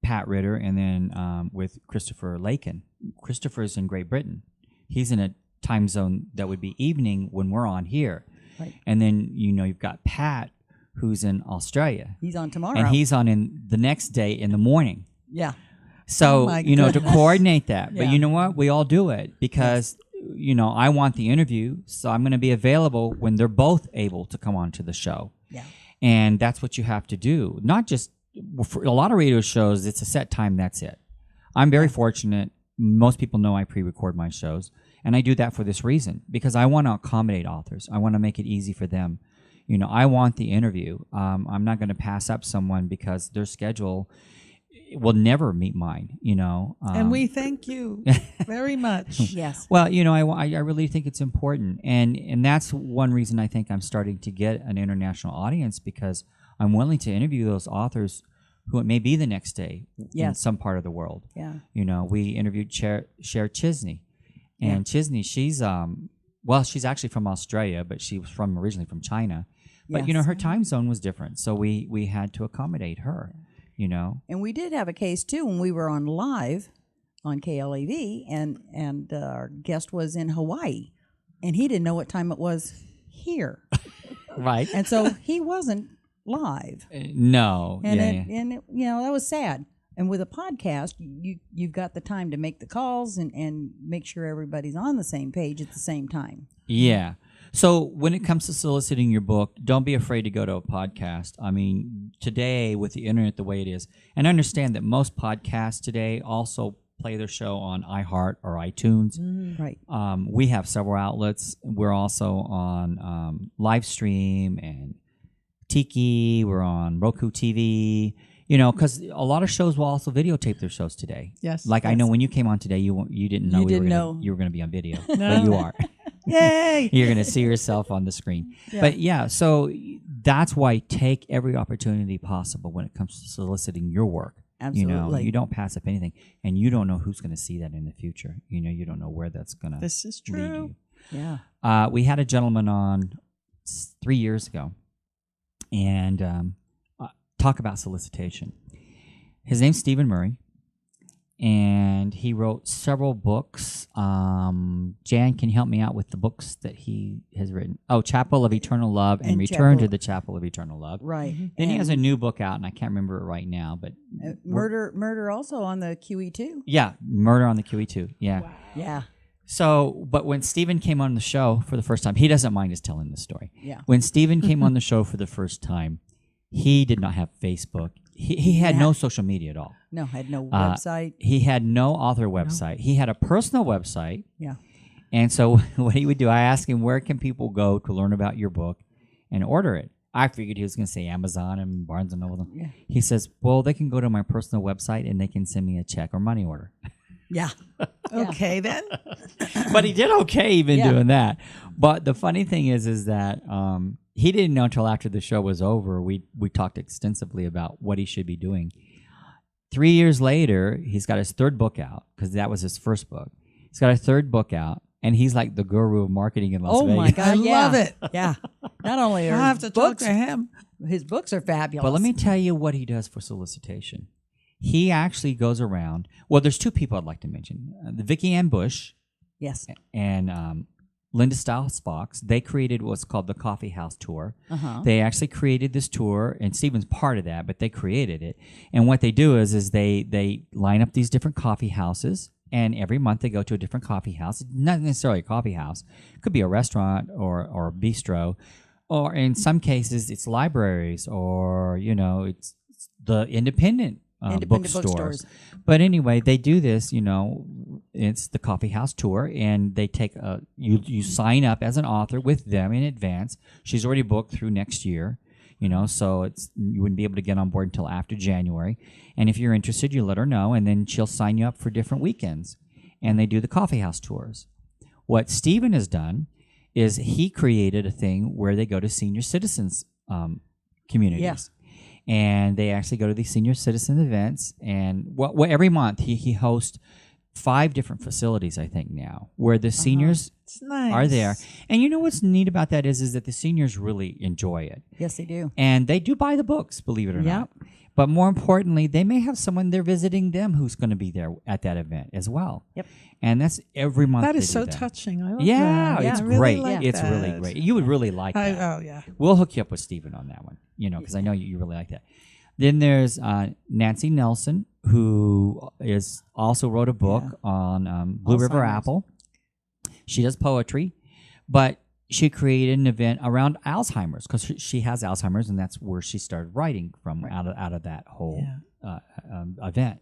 Speaker 1: Pat Ritter and then with Christopher Lakin. Christopher's in Great Britain. He's in a time zone that would be evening when we're on here.
Speaker 3: Right.
Speaker 1: And then, you've got Pat who's in Australia.
Speaker 3: He's on tomorrow.
Speaker 1: And he's on in the next day in the morning.
Speaker 3: Yeah.
Speaker 1: So, to coordinate that.
Speaker 3: Yeah.
Speaker 1: But you know what? We all do it because, I want the interview. So I'm going to be available when they're both able to come on to the show.
Speaker 3: Yeah.
Speaker 1: And that's what you have to do. Not just for a lot of radio shows, it's a set time. That's it. I'm very fortunate. Most people know I pre-record my shows. And I do that for this reason, because I want to accommodate authors. I want to make it easy for them. I want the interview. I'm not going to pass up someone because their schedule will never meet mine,
Speaker 2: and we thank you very much.
Speaker 3: Yes.
Speaker 1: Well, I really think it's important. And that's one reason I think I'm starting to get an international audience, because I'm willing to interview those authors who it may be the next day in some part of the world.
Speaker 3: Yeah.
Speaker 1: We interviewed Cher Chisney. And Chisney, she's she's actually from Australia, but she was originally from China. But,
Speaker 3: Yes.
Speaker 1: her time zone was different. So we had to accommodate her,
Speaker 3: And we did have a case, too, when we were on live on KLAV, and our guest was in Hawaii, and he didn't know what time it was here.
Speaker 1: Right.
Speaker 3: And so he wasn't live.
Speaker 1: No.
Speaker 3: And
Speaker 1: yeah.
Speaker 3: that was sad. And with a podcast, you've got the time to make the calls and make sure everybody's on the same page at the same time.
Speaker 1: Yeah. So when it comes to soliciting your book, don't be afraid to go to a podcast. I mean, today with the internet the way it is, and understand that most podcasts today also play their show on iHeart or iTunes.
Speaker 3: Right.
Speaker 1: We have several outlets. We're also on Livestream and Tiki. We're on Roku TV. Because a lot of shows will also videotape their shows today.
Speaker 2: Yes.
Speaker 1: Like I know when you came on today, you didn't know you were going to be on video, but you are.
Speaker 2: Yay!
Speaker 1: You're going to see yourself on the screen. Yeah. But so that's why take every opportunity possible when it comes to soliciting your work.
Speaker 3: Absolutely.
Speaker 1: You don't pass up anything, and you don't know who's going to see that in the future. You don't know where that's going to.
Speaker 2: This is
Speaker 1: lead
Speaker 2: true.
Speaker 1: you.
Speaker 3: Yeah.
Speaker 1: We had a gentleman on 3 years ago, and talk about solicitation. His name's Stephen Murray. And he wrote several books. Jan, can you help me out with the books that he has written? Oh, Chapel of Eternal Love and Return to the Chapel of Eternal Love.
Speaker 3: Right.
Speaker 1: Then he has a new book out, and I can't remember it right now. But
Speaker 3: Murder also on the QE2.
Speaker 1: Yeah, Murder on the QE2. Yeah.
Speaker 3: Wow. Yeah.
Speaker 1: So, but when Stephen came on the show for the first time, he doesn't mind us telling this story.
Speaker 3: Yeah.
Speaker 1: When Stephen came on the show for the first time, he did not have Facebook. He had no social media at all.
Speaker 3: No, had no website.
Speaker 1: He had no author website. He had a personal website.
Speaker 3: Yeah.
Speaker 1: And so what he would do, I asked him, where can people go to learn about your book and order it? I figured he was going to say Amazon and Barnes & Noble.
Speaker 3: Yeah.
Speaker 1: He says, well, they can go to my personal website and they can send me a check or money order.
Speaker 3: Yeah.
Speaker 2: Okay, then.
Speaker 1: But he did okay even doing that. But the funny thing is that he didn't know until after the show was over. We talked extensively about what he should be doing. 3 years later, he's got his third book out, because that was his first book. He's got a third book out, and he's like the guru of marketing in Las Vegas.
Speaker 3: Oh my God!
Speaker 2: I love it.
Speaker 3: Yeah. Not only are
Speaker 2: I'll have to talk to him.
Speaker 3: his books are fabulous.
Speaker 1: But let me tell you what he does for solicitation. He actually goes around. Well, there's two people I'd like to mention: Vicki Ann Bush
Speaker 3: Yes.
Speaker 1: and Linda Stiles Fox. They created what's called the Coffee House Tour.
Speaker 3: Uh-huh.
Speaker 1: They actually created this tour, and Stephen's part of that, but they created it. And what they do is they line up these different coffee houses, and every month they go to a different coffee house. Not necessarily a coffee house. It could be a restaurant or a bistro, or in some cases it's libraries, or it's the independent bookstores. But anyway, they do this, it's the Coffee House Tour, and they take you sign up as an author with them in advance. She's already booked through next year, so you wouldn't be able to get on board until after January. And if you're interested, you let her know, and then she'll sign you up for different weekends. and they do the coffee house tours. What Stephen has done is he created a thing where they go to senior citizens communities.
Speaker 3: Yeah.
Speaker 1: And they actually go to these senior citizen events. And every month he hosts 5 different facilities, I think now, where the seniors
Speaker 2: It's nice.
Speaker 1: are there. And you know what's neat about that is that the seniors really enjoy it.
Speaker 3: Yes, they do.
Speaker 1: And they do buy the books, believe it or not. But more importantly, they may have someone there visiting them who's going to be there at that event as well.
Speaker 3: Yep.
Speaker 1: And that's every month.
Speaker 2: That
Speaker 1: they
Speaker 2: is
Speaker 1: do
Speaker 2: so
Speaker 1: that.
Speaker 2: touching. I love
Speaker 1: Yeah,
Speaker 2: that.
Speaker 1: it's
Speaker 2: I really
Speaker 1: great.
Speaker 2: like
Speaker 1: It's
Speaker 2: that.
Speaker 1: really great. You would really like that.
Speaker 2: Oh, yeah.
Speaker 1: We'll hook you up with Stephen on that one, because I know you really like that. Then there's Nancy Nelson, who is also wrote a book on Blue River
Speaker 3: Alzheimer's.
Speaker 1: Apple. She does poetry, but she created an event around Alzheimer's because she has Alzheimer's, and that's where she started writing from out of that whole event.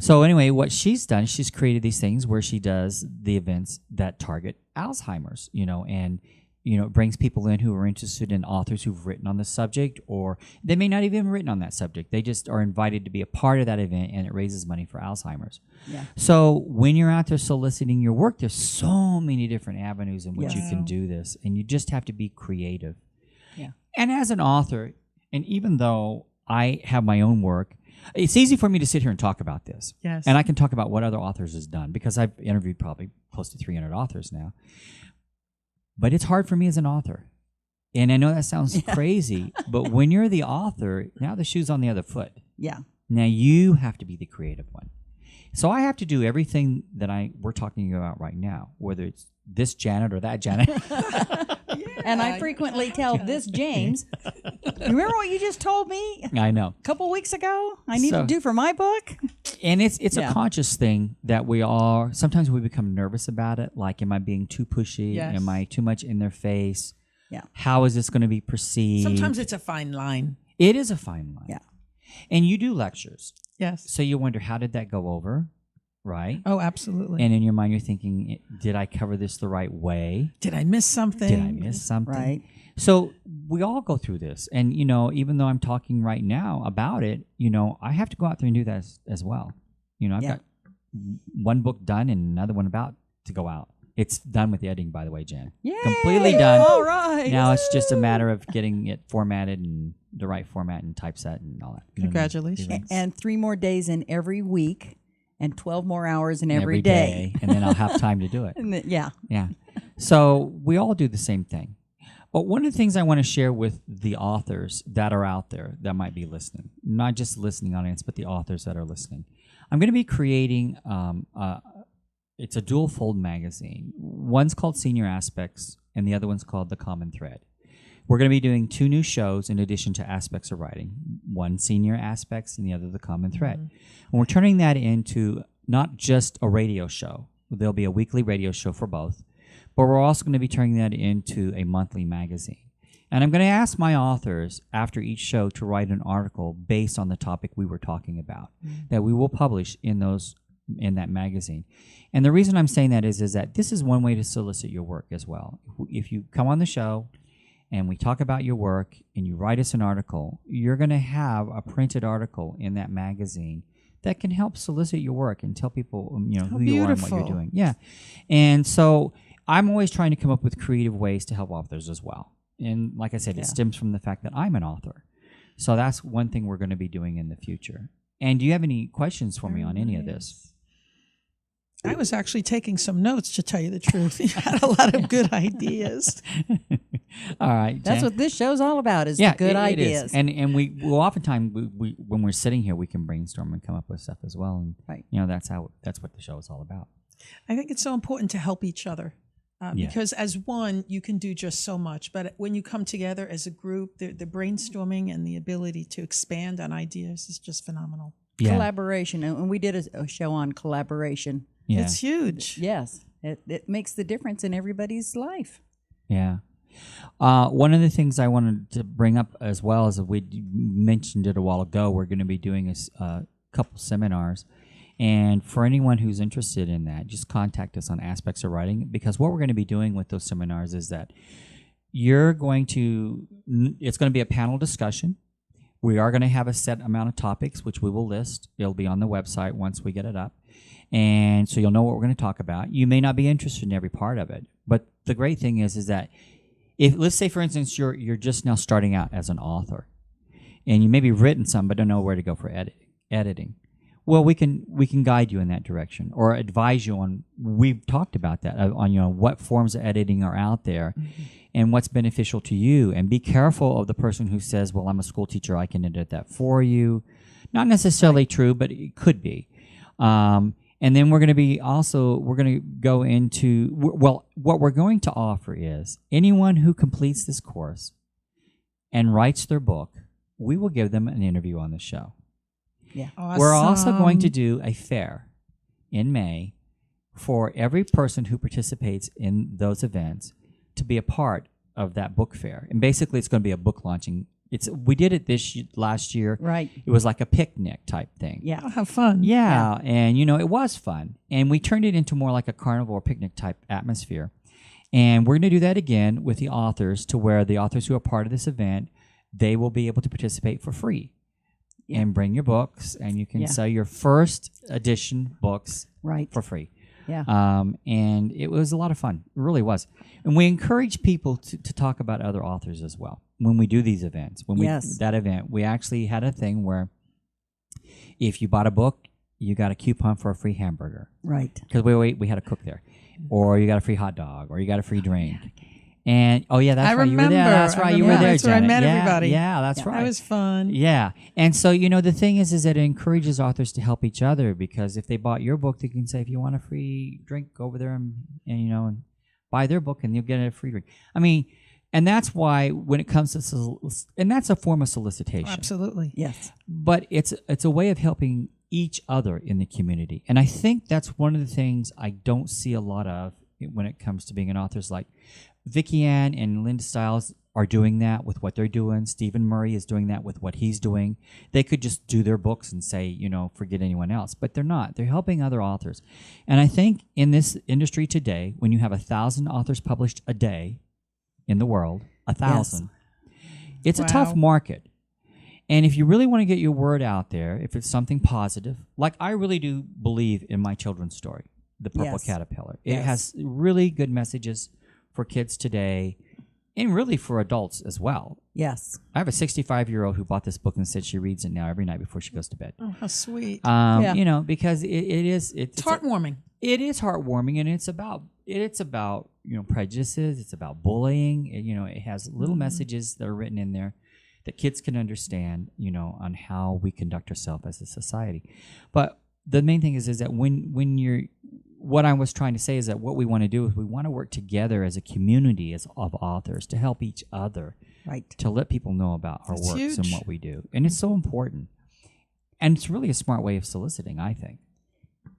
Speaker 1: So anyway, what she's done, she's created these things where she does the events that target Alzheimer's, and it brings people in who are interested in authors who've written on the subject, or they may not even have written on that subject. They just are invited to be a part of that event, and it raises money for Alzheimer's.
Speaker 3: Yeah.
Speaker 1: So when you're out there soliciting your work, there's so many different avenues in which you can do this, and you just have to be creative.
Speaker 3: Yeah.
Speaker 1: And as an author, and even though I have my own work, it's easy for me to sit here and talk about this.
Speaker 2: Yes.
Speaker 1: And I can talk about what other authors has done because I've interviewed probably close to 300 authors now. But it's hard for me as an author. And I know that sounds crazy, but when you're the author, now the shoe's on the other foot.
Speaker 3: Yeah.
Speaker 1: Now you have to be the creative one. So I have to do everything that we're talking about right now, whether it's this Janet or that Janet.
Speaker 3: And I frequently tell this James, remember what you just told me
Speaker 1: I know.
Speaker 3: a couple weeks ago I need to do for my book?
Speaker 1: And it's a conscious thing that sometimes we become nervous about it. Like, am I being too pushy?
Speaker 2: Yes.
Speaker 1: Am I too much in their face?
Speaker 3: Yeah.
Speaker 1: How is this going to be perceived?
Speaker 2: Sometimes it's a fine line.
Speaker 1: It is a fine line.
Speaker 3: Yeah.
Speaker 1: And you do lectures.
Speaker 2: Yes.
Speaker 1: So you wonder, how did that go over? Right?
Speaker 2: Oh, absolutely.
Speaker 1: And in your mind, you're thinking, did I cover this the right way?
Speaker 2: Did I miss something?
Speaker 1: Did I miss something?
Speaker 3: Right.
Speaker 1: So we all go through this. And, even though I'm talking right now about it, I have to go out there and do that as well. I've got one book done and another one about to go out. It's done with the editing, by the way, Jen.
Speaker 3: Yay!
Speaker 1: Completely done.
Speaker 3: All right.
Speaker 1: Now it's just a matter of getting it formatted and the right format and typeset and all that.
Speaker 2: Congratulations.
Speaker 3: And 3 more days in every week and 12 more hours in every day.
Speaker 1: And then I'll have time to do it.
Speaker 3: And
Speaker 1: Yeah. So we all do the same thing. But one of the things I want to share with the authors that are out there that might be listening, not just listening audience, but the authors that are listening, I'm going to be creating it's a dual fold magazine. One's called Senior Aspects, and the other one's called The Common Thread. We're going to be doing 2 new shows in addition to Aspects of Writing. One Senior Aspects and the other The Common Thread. And we're turning that into not just a radio show. There'll be a weekly radio show for both. But we're also going to be turning that into a monthly magazine. And I'm going to ask my authors after each show to write an article based on the topic we were talking about that we will publish in that magazine. And the reason I'm saying that is that this is one way to solicit your work as well. If you come on the show and we talk about your work and you write us an article, you're going to have a printed article in that magazine that can help solicit your work and tell people who you are and what you're doing. Yeah. And so I'm always trying to come up with creative ways to help authors as well. And like I said, it stems from the fact that I'm an author. So that's one thing we're going to be doing in the future. And do you have any questions for me on any of this?
Speaker 2: I was actually taking some notes, to tell you the truth. You had a lot of good ideas.
Speaker 1: All right.
Speaker 3: That's
Speaker 1: Jen?
Speaker 3: what this show's all about is the good ideas.
Speaker 1: It is. And we will oftentimes, we when we're sitting here, we can brainstorm and come up with stuff as well. And, that's what the show is all about.
Speaker 2: I think it's so important to help each other. Because as one, you can do just so much. But when you come together as a group, the brainstorming and the ability to expand on ideas is just phenomenal.
Speaker 1: Yeah.
Speaker 3: Collaboration. And we did a show on collaboration.
Speaker 1: Yeah.
Speaker 2: It's huge.
Speaker 3: Yes. It makes the difference in everybody's life.
Speaker 1: Yeah. One of the things I wanted to bring up as well is we mentioned it a while ago, we're going to be doing a couple seminars. And for anyone who's interested in that, just contact us on Aspects of Writing, because what we're going to be doing with those seminars is that it's going to be a panel discussion, We are going to have a set amount of topics, which we will list. It'll be on the website once we get it up. And so you'll know what we're going to talk about. You may not be interested in every part of it, but the great thing is that if, let's say, for instance, you're just now starting out as an author, and you maybe written some but don't know where to go for editing. Well, we can guide you in that direction, or advise you on. We've talked about that on what forms of editing are out there, and what's beneficial to you. And be careful of the person who says, "Well, I'm a school teacher; I can edit that for you." Not necessarily true, but it could be. And then we're going to go into, well, what we're going to offer is anyone who completes this course and writes their book, we will give them an interview on the show.
Speaker 3: Yeah.
Speaker 2: Awesome.
Speaker 1: We're also going to do a fair in May for every person who participates in those events to be a part of that book fair. And basically, it's going to be a book launching. We did it last year.
Speaker 3: Right.
Speaker 1: It was like a picnic type thing.
Speaker 3: Yeah.
Speaker 2: I'll have fun.
Speaker 1: Yeah, and it was fun. And we turned it into more like a carnival or picnic type atmosphere. And we're going to do that again with the authors, to where the authors who are part of this event, they will be able to participate for free.
Speaker 3: Yeah.
Speaker 1: And bring your books, and you can sell your first edition books for free.
Speaker 3: Yeah.
Speaker 1: And it was a lot of fun. It really was. And we encourage people to talk about other authors as well when we do these events. That event, we actually had a thing where if you bought a book, you got a coupon for a free hamburger.
Speaker 3: Right.
Speaker 1: Because we had a cook there. Or you got a free hot dog, or you got a free drink. And that's right. You were there. That's right. You were there,
Speaker 2: That's where I
Speaker 1: Janet.
Speaker 2: met everybody.
Speaker 1: Yeah, that's right.
Speaker 2: That was fun.
Speaker 1: Yeah. And so, the thing is that it encourages authors to help each other, because if they bought your book, they can say, if you want a free drink, go over there and buy their book, and you'll get a free drink. I mean, and that's why when it comes to, and that's a form of solicitation.
Speaker 2: Absolutely.
Speaker 3: Yes.
Speaker 1: But it's a way of helping each other in the community. And I think that's one of the things I don't see a lot of when it comes to being an author. Is like Vicki Ann and Linda Stiles are doing that with what they're doing. Stephen Murray is doing that with what he's doing. They could just do their books and say, forget anyone else. But they're not. They're helping other authors. And I think in this industry today, when you have 1,000 authors published a day in the world, 1,000, it's a tough market. And if you really want to get your word out there, if it's something positive, like I really do believe in my children's story, The Purple Caterpillar. It has really good messages for kids today, and really for adults as well.
Speaker 3: Yes.
Speaker 1: I have a 65-year-old who bought this book and said she reads it now every night before she goes to bed.
Speaker 2: Oh, how sweet.
Speaker 1: Because it's
Speaker 2: heartwarming.
Speaker 1: It is heartwarming, and it's about prejudices. It's about bullying. It has little messages that are written in there that kids can understand, on how we conduct ourselves as a society. But the main thing is that when you're, what I was trying to say is that what we want to do is we want to work together as a community of authors to help each other,
Speaker 3: right?
Speaker 1: To let people know about our works
Speaker 2: huge.
Speaker 1: and what we do. And it's so important. And it's really a smart way of soliciting, I think.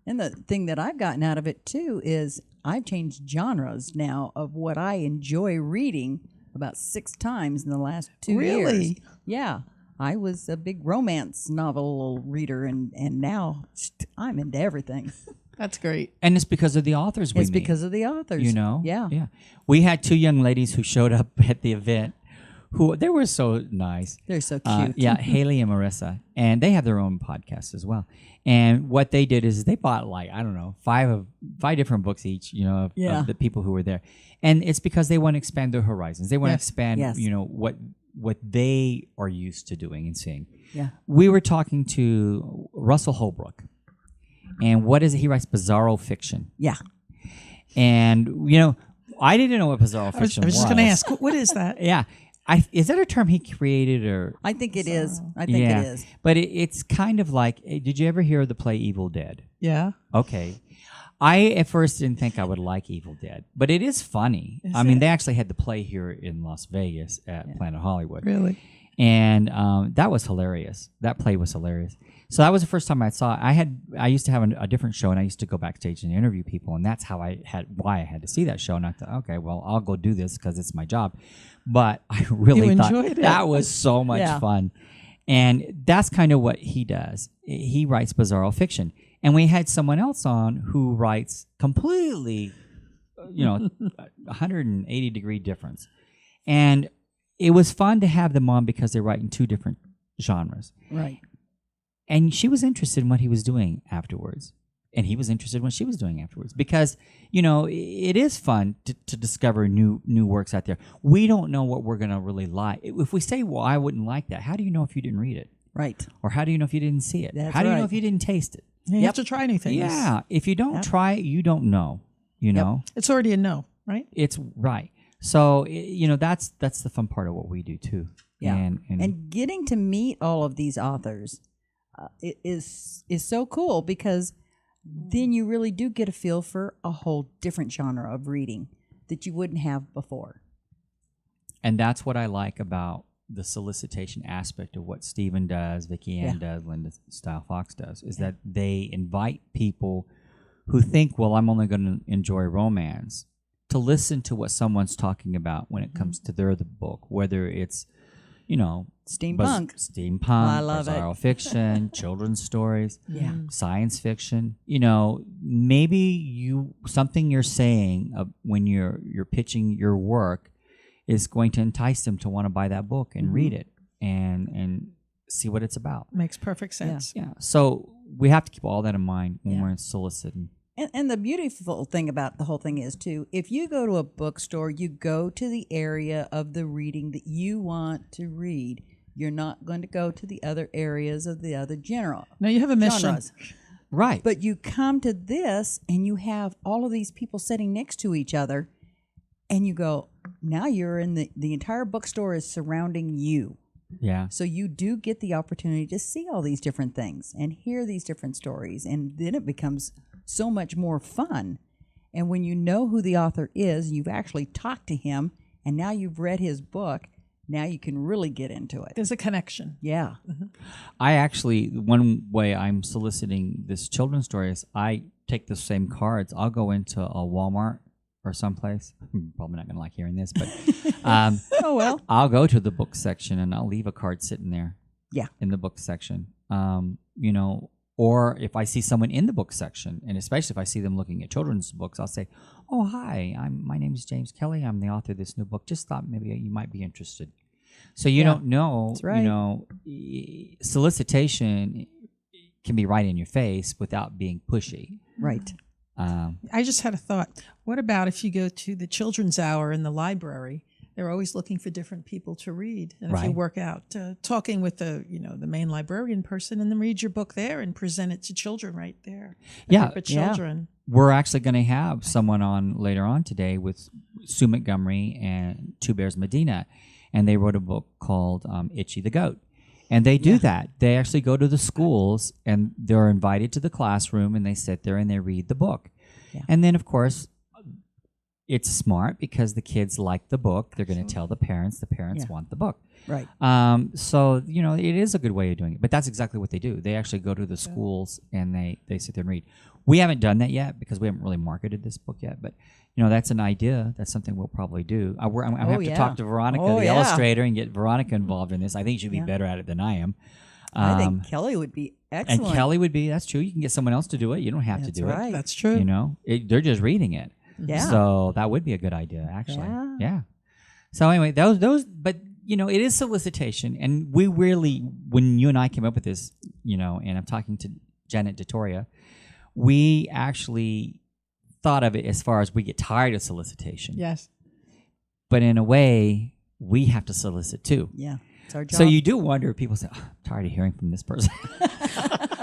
Speaker 3: And the thing that I've gotten out of it, too, is I've changed genres now of what I enjoy reading about 6 times in the last 2 years.
Speaker 2: Really?
Speaker 3: Yeah. I was a big romance novel reader, and now I'm into everything.
Speaker 2: That's great.
Speaker 1: And it's because of the authors we
Speaker 3: It's
Speaker 1: meet,
Speaker 3: because of the authors. Yeah.
Speaker 1: Yeah. We had 2 young ladies who showed up at the event who, they were so nice.
Speaker 3: They're so cute.
Speaker 1: Haley and Marissa. And they have their own podcast as well. And what they did is they bought 5 different books each, of the people who were there. And it's because they want to expand their horizons. They want to expand, what they are used to doing and seeing.
Speaker 3: Yeah.
Speaker 1: We were talking to Russell Holbrook. And what is it? He writes bizarro fiction.
Speaker 3: Yeah.
Speaker 1: And, I didn't know what bizarro fiction was.
Speaker 2: I was just going to ask, what is that?
Speaker 1: Yeah. Is that a term he created, or?
Speaker 3: I think it is. I think it is.
Speaker 1: But it's kind of like, did you ever hear of the play Evil Dead?
Speaker 2: Yeah.
Speaker 1: Okay. I at first didn't think I would like Evil Dead, but it is funny. They actually had the play here in Las Vegas at Planet Hollywood.
Speaker 2: Really?
Speaker 1: And that was hilarious. That play was hilarious. So that was the first time I saw it. I used to have a different show, and I used to go backstage and interview people, and that's why I had to see that show. And I thought, okay, well, I'll go do this because it's my job. But I really thought that was so much fun. And that's kind of what he does. He writes bizarro fiction. And we had someone else on who writes completely, 180-degree difference. And it was fun to have them on because they write in 2 different genres.
Speaker 3: Right.
Speaker 1: And she was interested in what he was doing afterwards. And he was interested in what she was doing afterwards. Because, it is fun to discover new works out there. We don't know what we're going to really like. If we say, well, I wouldn't like that, how do you know if you didn't read it?
Speaker 3: Right.
Speaker 1: Or how do you know if you didn't see it?
Speaker 3: That's
Speaker 1: how do you know
Speaker 3: right.
Speaker 1: if you didn't taste it?
Speaker 2: You have to try new things.
Speaker 1: Yeah. If you don't try it, you don't know. You know?
Speaker 2: It's already a no, right?
Speaker 1: It's right. So, that's the fun part of what we do too.
Speaker 3: Yeah.
Speaker 1: And
Speaker 3: getting to meet all of these authors is so cool, because then you really do get a feel for a whole different genre of reading that you wouldn't have before.
Speaker 1: And that's what I like about the solicitation aspect of what Stephen does, Vicki Ann does, Linda Style Fox does, is that they invite people who think, well, I'm only going to enjoy romance, to listen to what someone's talking about when it comes to their book, whether it's,
Speaker 3: Steampunk.
Speaker 1: Steampunk,
Speaker 3: I love it.
Speaker 1: bizarro fiction, children's stories,
Speaker 3: Yeah.
Speaker 1: science fiction. Maybe something you're saying when you're pitching your work is going to entice them to want to buy that book and read it and see what it's about.
Speaker 2: Makes perfect sense.
Speaker 1: Yeah. So we have to keep all that in mind when we're soliciting.
Speaker 3: And the beautiful thing about the whole thing is, too, if you go to a bookstore, you go to the area of the reading that you want to read. You're not going to go to the other areas of the other
Speaker 2: No, you have a mission.
Speaker 3: genres.
Speaker 1: Right.
Speaker 3: But you come to this and you have all of these people sitting next to each other, and you go, now you're in the entire bookstore is surrounding you.
Speaker 1: Yeah.
Speaker 3: So you do get the opportunity to see all these different things and hear these different stories. And then it becomes so much more fun. And when you know who the author is, you've actually talked to him, and now you've read his book, now you can really get into it.
Speaker 2: There's a connection.
Speaker 3: Yeah.
Speaker 1: I actually, one way I'm soliciting this children's story is I take the same cards. I'll go into a Walmart or someplace. I'm probably not going to like hearing this, but
Speaker 3: Oh, well.
Speaker 1: I'll go to the book section and I'll leave a card sitting there.
Speaker 3: Yeah.
Speaker 1: In the book section. Or if I see someone in the book section, and especially if I see them looking at children's books, I'll say, "Oh, hi, my name is James Kelly. I'm the author of this new book. Just thought maybe you might be interested." So you don't know,
Speaker 3: That's right.
Speaker 1: Solicitation can be right in your face without being pushy.
Speaker 3: Right.
Speaker 2: I just had a thought. What about if you go to the children's hour in the library? They're always looking for different people to read. And if you
Speaker 1: Right.
Speaker 2: work out talking with the main librarian person, and then read your book there and present it to children right there. A
Speaker 1: Yeah.
Speaker 2: group of children.
Speaker 1: We're actually going to have someone on later on today with Sue Montgomery and Two Bears Medina, and they wrote a book called Itchy the Goat. And they do that. They actually go to the schools, and they're invited to the classroom, and they sit there and they read the book.
Speaker 3: Yeah.
Speaker 1: And then, of course, it's smart because the kids like the book. They're going to tell the parents. The parents want the book.
Speaker 3: Right.
Speaker 1: So, it is a good way of doing it. But that's exactly what they do. They actually go to the schools and they sit there and read. We haven't done that yet because we haven't really marketed this book yet. But, that's an idea. That's something we'll probably do. I'm going to have to talk to Veronica, the illustrator, and get Veronica involved in this. I think she'd be better at it than I am.
Speaker 3: I think Kelly would be excellent.
Speaker 1: And Kelly would be, that's true. You can get someone else to do it. You don't have to do
Speaker 3: right.
Speaker 1: it.
Speaker 2: That's true.
Speaker 1: They're just reading it.
Speaker 3: Yeah.
Speaker 1: So that would be a good idea, actually.
Speaker 3: Yeah.
Speaker 1: So anyway, those, but it is solicitation, and we really, when you and I came up with this, and I'm talking to Janet DiTroia, we actually thought of it as far as we get tired of solicitation.
Speaker 2: Yes.
Speaker 1: But in a way, we have to solicit too.
Speaker 3: Yeah. It's our job.
Speaker 1: So you do wonder if people say, "Oh, I'm tired of hearing from this person."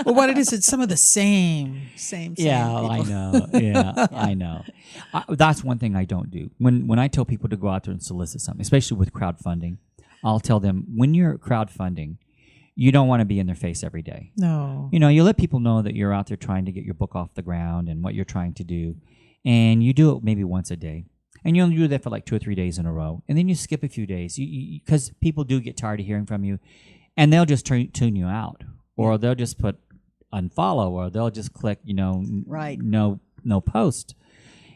Speaker 2: Well, what it is, it's some of the same
Speaker 1: Yeah,
Speaker 2: people.
Speaker 1: I know. Yeah, I know. That's one thing I don't do. When I tell people to go out there and solicit something, especially with crowdfunding, I'll tell them, when you're crowdfunding, you don't want to be in their face every day.
Speaker 2: No.
Speaker 1: You let people know that you're out there trying to get your book off the ground and what you're trying to do. And you do it maybe once a day. And you only do that for like 2 or 3 days in a row. And then you skip a few days because people do get tired of hearing from you. And they'll just tune you out. Or they'll just put unfollow, or they'll just click,
Speaker 3: Right.
Speaker 1: no post.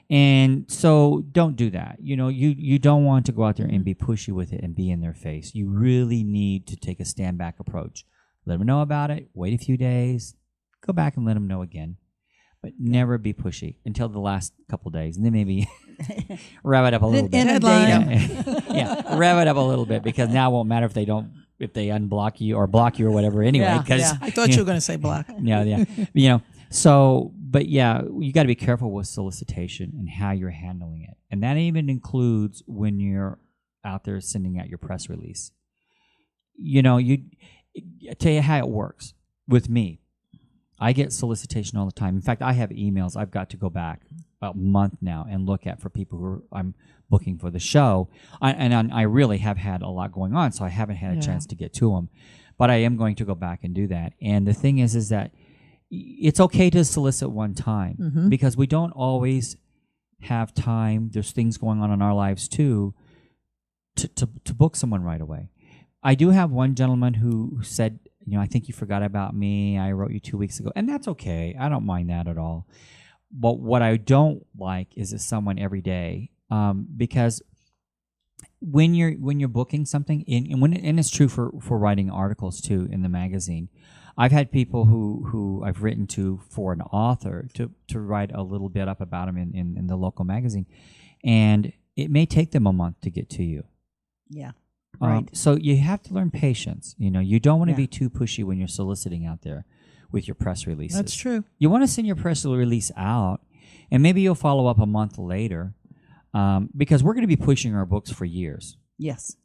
Speaker 1: And so don't do that. You don't want to go out there and be pushy with it and be in their face. You really need to take a stand back approach. Let them know about it. Wait a few days. Go back and let them know again. But never be pushy until the last couple of days. And then maybe rev it up a little bit.
Speaker 2: Deadline.
Speaker 1: Yeah, rev it up a little bit, because now it won't matter if they don't if they unblock you or block you or whatever anyway.
Speaker 3: Yeah,
Speaker 1: Because
Speaker 3: yeah.
Speaker 2: I thought you were going to say black.
Speaker 1: yeah. So, but yeah, you got to be careful with solicitation and how you're handling it. And that even includes when you're out there sending out your press release. I tell you how it works with me. I get solicitation all the time. In fact, I have emails I've got to go back about a month now and look at for people who I'm booking for the show. I really have had a lot going on, so I haven't had a chance to get to them. But I am going to go back and do that. And the thing is that it's okay to solicit one time because we don't always have time. There's things going on in our lives too to book someone right away. I do have one gentleman who said, I think you forgot about me. I wrote you 2 weeks ago. And that's okay. I don't mind that at all. But what I don't like is someone every day because when you're booking something, and it's true for writing articles too in the magazine, I've had people who I've written to for an author to write a little bit up about them in the local magazine, and it may take them a month to get to you.
Speaker 3: Yeah. Right.
Speaker 1: So you have to learn patience. You don't want to be too pushy when you're soliciting out there with your press releases.
Speaker 2: That's true.
Speaker 1: You want to send your press release out, and maybe you'll follow up a month later because we're going to be pushing our books for years.
Speaker 3: Yes.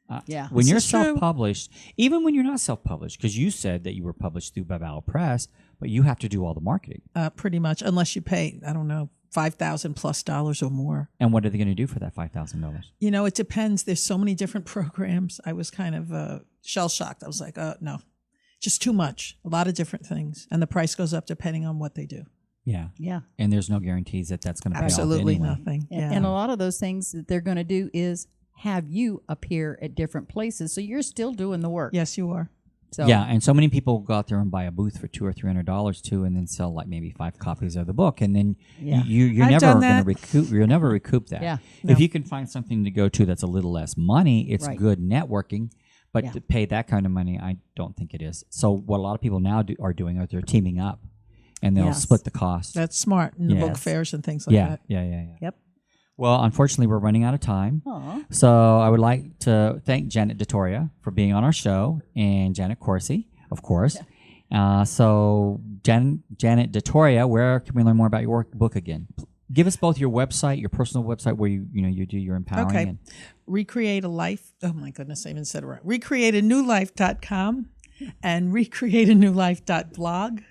Speaker 1: When you're
Speaker 2: is true.
Speaker 1: self-published, even when you're not self-published, because you said that you were published through Bavalo Press, but you have to do all the marketing.
Speaker 2: Pretty much, unless you pay, I don't know, $5,000+ or more.
Speaker 1: And what are they going to do for that $5,000?
Speaker 2: It depends. There's so many different programs. I was kind of shell-shocked. I was like, no, just too much. A lot of different things. And the price goes up depending on what they do.
Speaker 1: Yeah.
Speaker 3: Yeah.
Speaker 1: And there's no guarantees that that's going to pay
Speaker 2: Absolutely
Speaker 1: off anyway.
Speaker 2: nothing.
Speaker 3: And a lot of those things that they're going to do is have you appear at different places. So you're still doing the work.
Speaker 2: Yes, you are.
Speaker 3: So,
Speaker 1: Yeah, and so many people go out there and buy a booth for $200 or $300 too, and then sell like maybe 5 copies of the book, and then you're
Speaker 2: I've
Speaker 1: never
Speaker 2: done
Speaker 1: going to
Speaker 2: that.
Speaker 1: recoup. You'll never recoup that.
Speaker 3: Yeah.
Speaker 1: If you can find something to go to that's a little less money, it's
Speaker 3: Right.
Speaker 1: good networking. But to pay that kind of money, I don't think it is. So what a lot of people now are doing is they're teaming up, and they'll
Speaker 3: Yes.
Speaker 1: split the cost.
Speaker 2: That's smart in the book
Speaker 1: Yes.
Speaker 2: fairs and things like that.
Speaker 1: Yeah.
Speaker 3: Yep.
Speaker 1: Well, unfortunately, we're running out of time.
Speaker 3: Aw.
Speaker 1: So I would like to thank Janet DiTroia for being on our show, and Janet Corsi, of course. So Janet DiTroia, where can we learn more about your book again? Give us both your website, your personal website, where you do your empowering.
Speaker 2: Okay.
Speaker 1: And,
Speaker 2: Recreate a Life. Oh, my goodness, I even said it right. RecreateANewLife.com and RecreateANewLife.blog.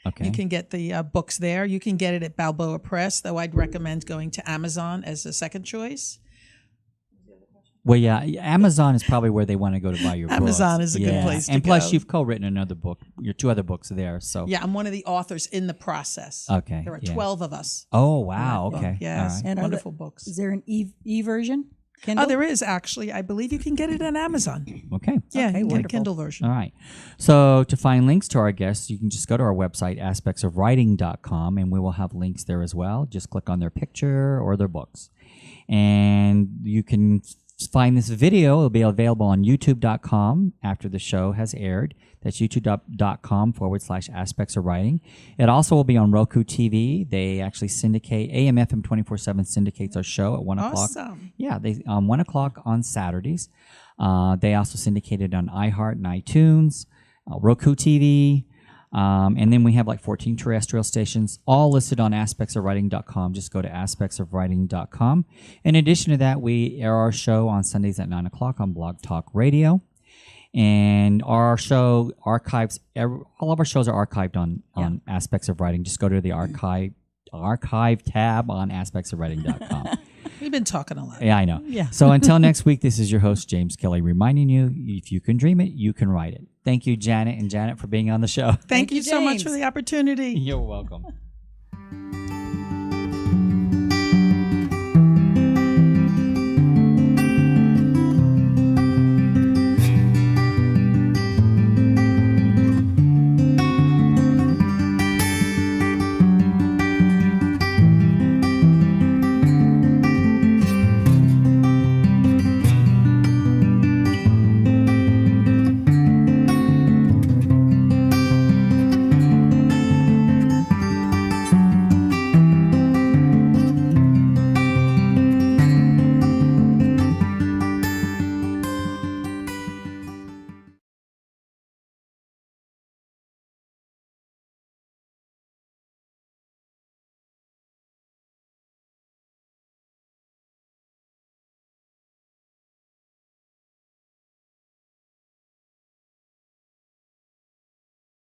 Speaker 1: okay.
Speaker 2: You can get the books there. You can get it at Balboa Press, though I'd recommend going to Amazon as a second choice.
Speaker 1: Well, yeah, Amazon is probably where they want to go to buy your
Speaker 2: Amazon
Speaker 1: books.
Speaker 2: is a good place to
Speaker 1: And plus,
Speaker 2: go.
Speaker 1: you've co-written another book, your 2 other books there. So
Speaker 2: Yeah, I'm one of the authors in the process.
Speaker 1: Okay,
Speaker 2: There are
Speaker 1: yeah.
Speaker 2: 12 of us.
Speaker 1: Oh, wow. Okay.
Speaker 2: Yes,
Speaker 1: All right.
Speaker 3: And are
Speaker 2: wonderful books.
Speaker 3: Is there an e version? Kindle?
Speaker 2: Oh, there is actually. I believe you can get it on Amazon.
Speaker 1: Okay.
Speaker 2: Yeah, you can get a
Speaker 3: wonderful.
Speaker 2: Kindle version.
Speaker 1: All right. So to find links to our guests, you can just go to our website, aspectsofwriting.com, and we will have links there as well. Just click on their picture or their books. And you can find this video. It'll be available on youtube.com after the show has aired. That's youtube.com/aspects of writing. It also will be on Roku TV. They actually syndicate, AM/FM 24/7 syndicates our show at 1 o'clock.
Speaker 2: Awesome.
Speaker 1: Yeah, they 1 o'clock on Saturdays. They also syndicated on iHeart and iTunes, Roku TV, and then we have like 14 terrestrial stations, all listed on aspectsofwriting.com. Just go to aspectsofwriting.com. In addition to that, we air our show on Sundays at 9 o'clock on Blog Talk Radio. And our show archives, all of our shows are archived on Aspects of Writing. Just go to the archive tab on aspectsofwriting.com.
Speaker 2: We've been talking a lot.
Speaker 1: Yeah, I know.
Speaker 2: Yeah.
Speaker 1: So until next week, this is your host, James Kelly, reminding you, if you can dream it, you can write it. Thank you, Janet, for being on the show.
Speaker 2: Thank you so much
Speaker 3: James.
Speaker 2: for the opportunity.
Speaker 1: You're welcome.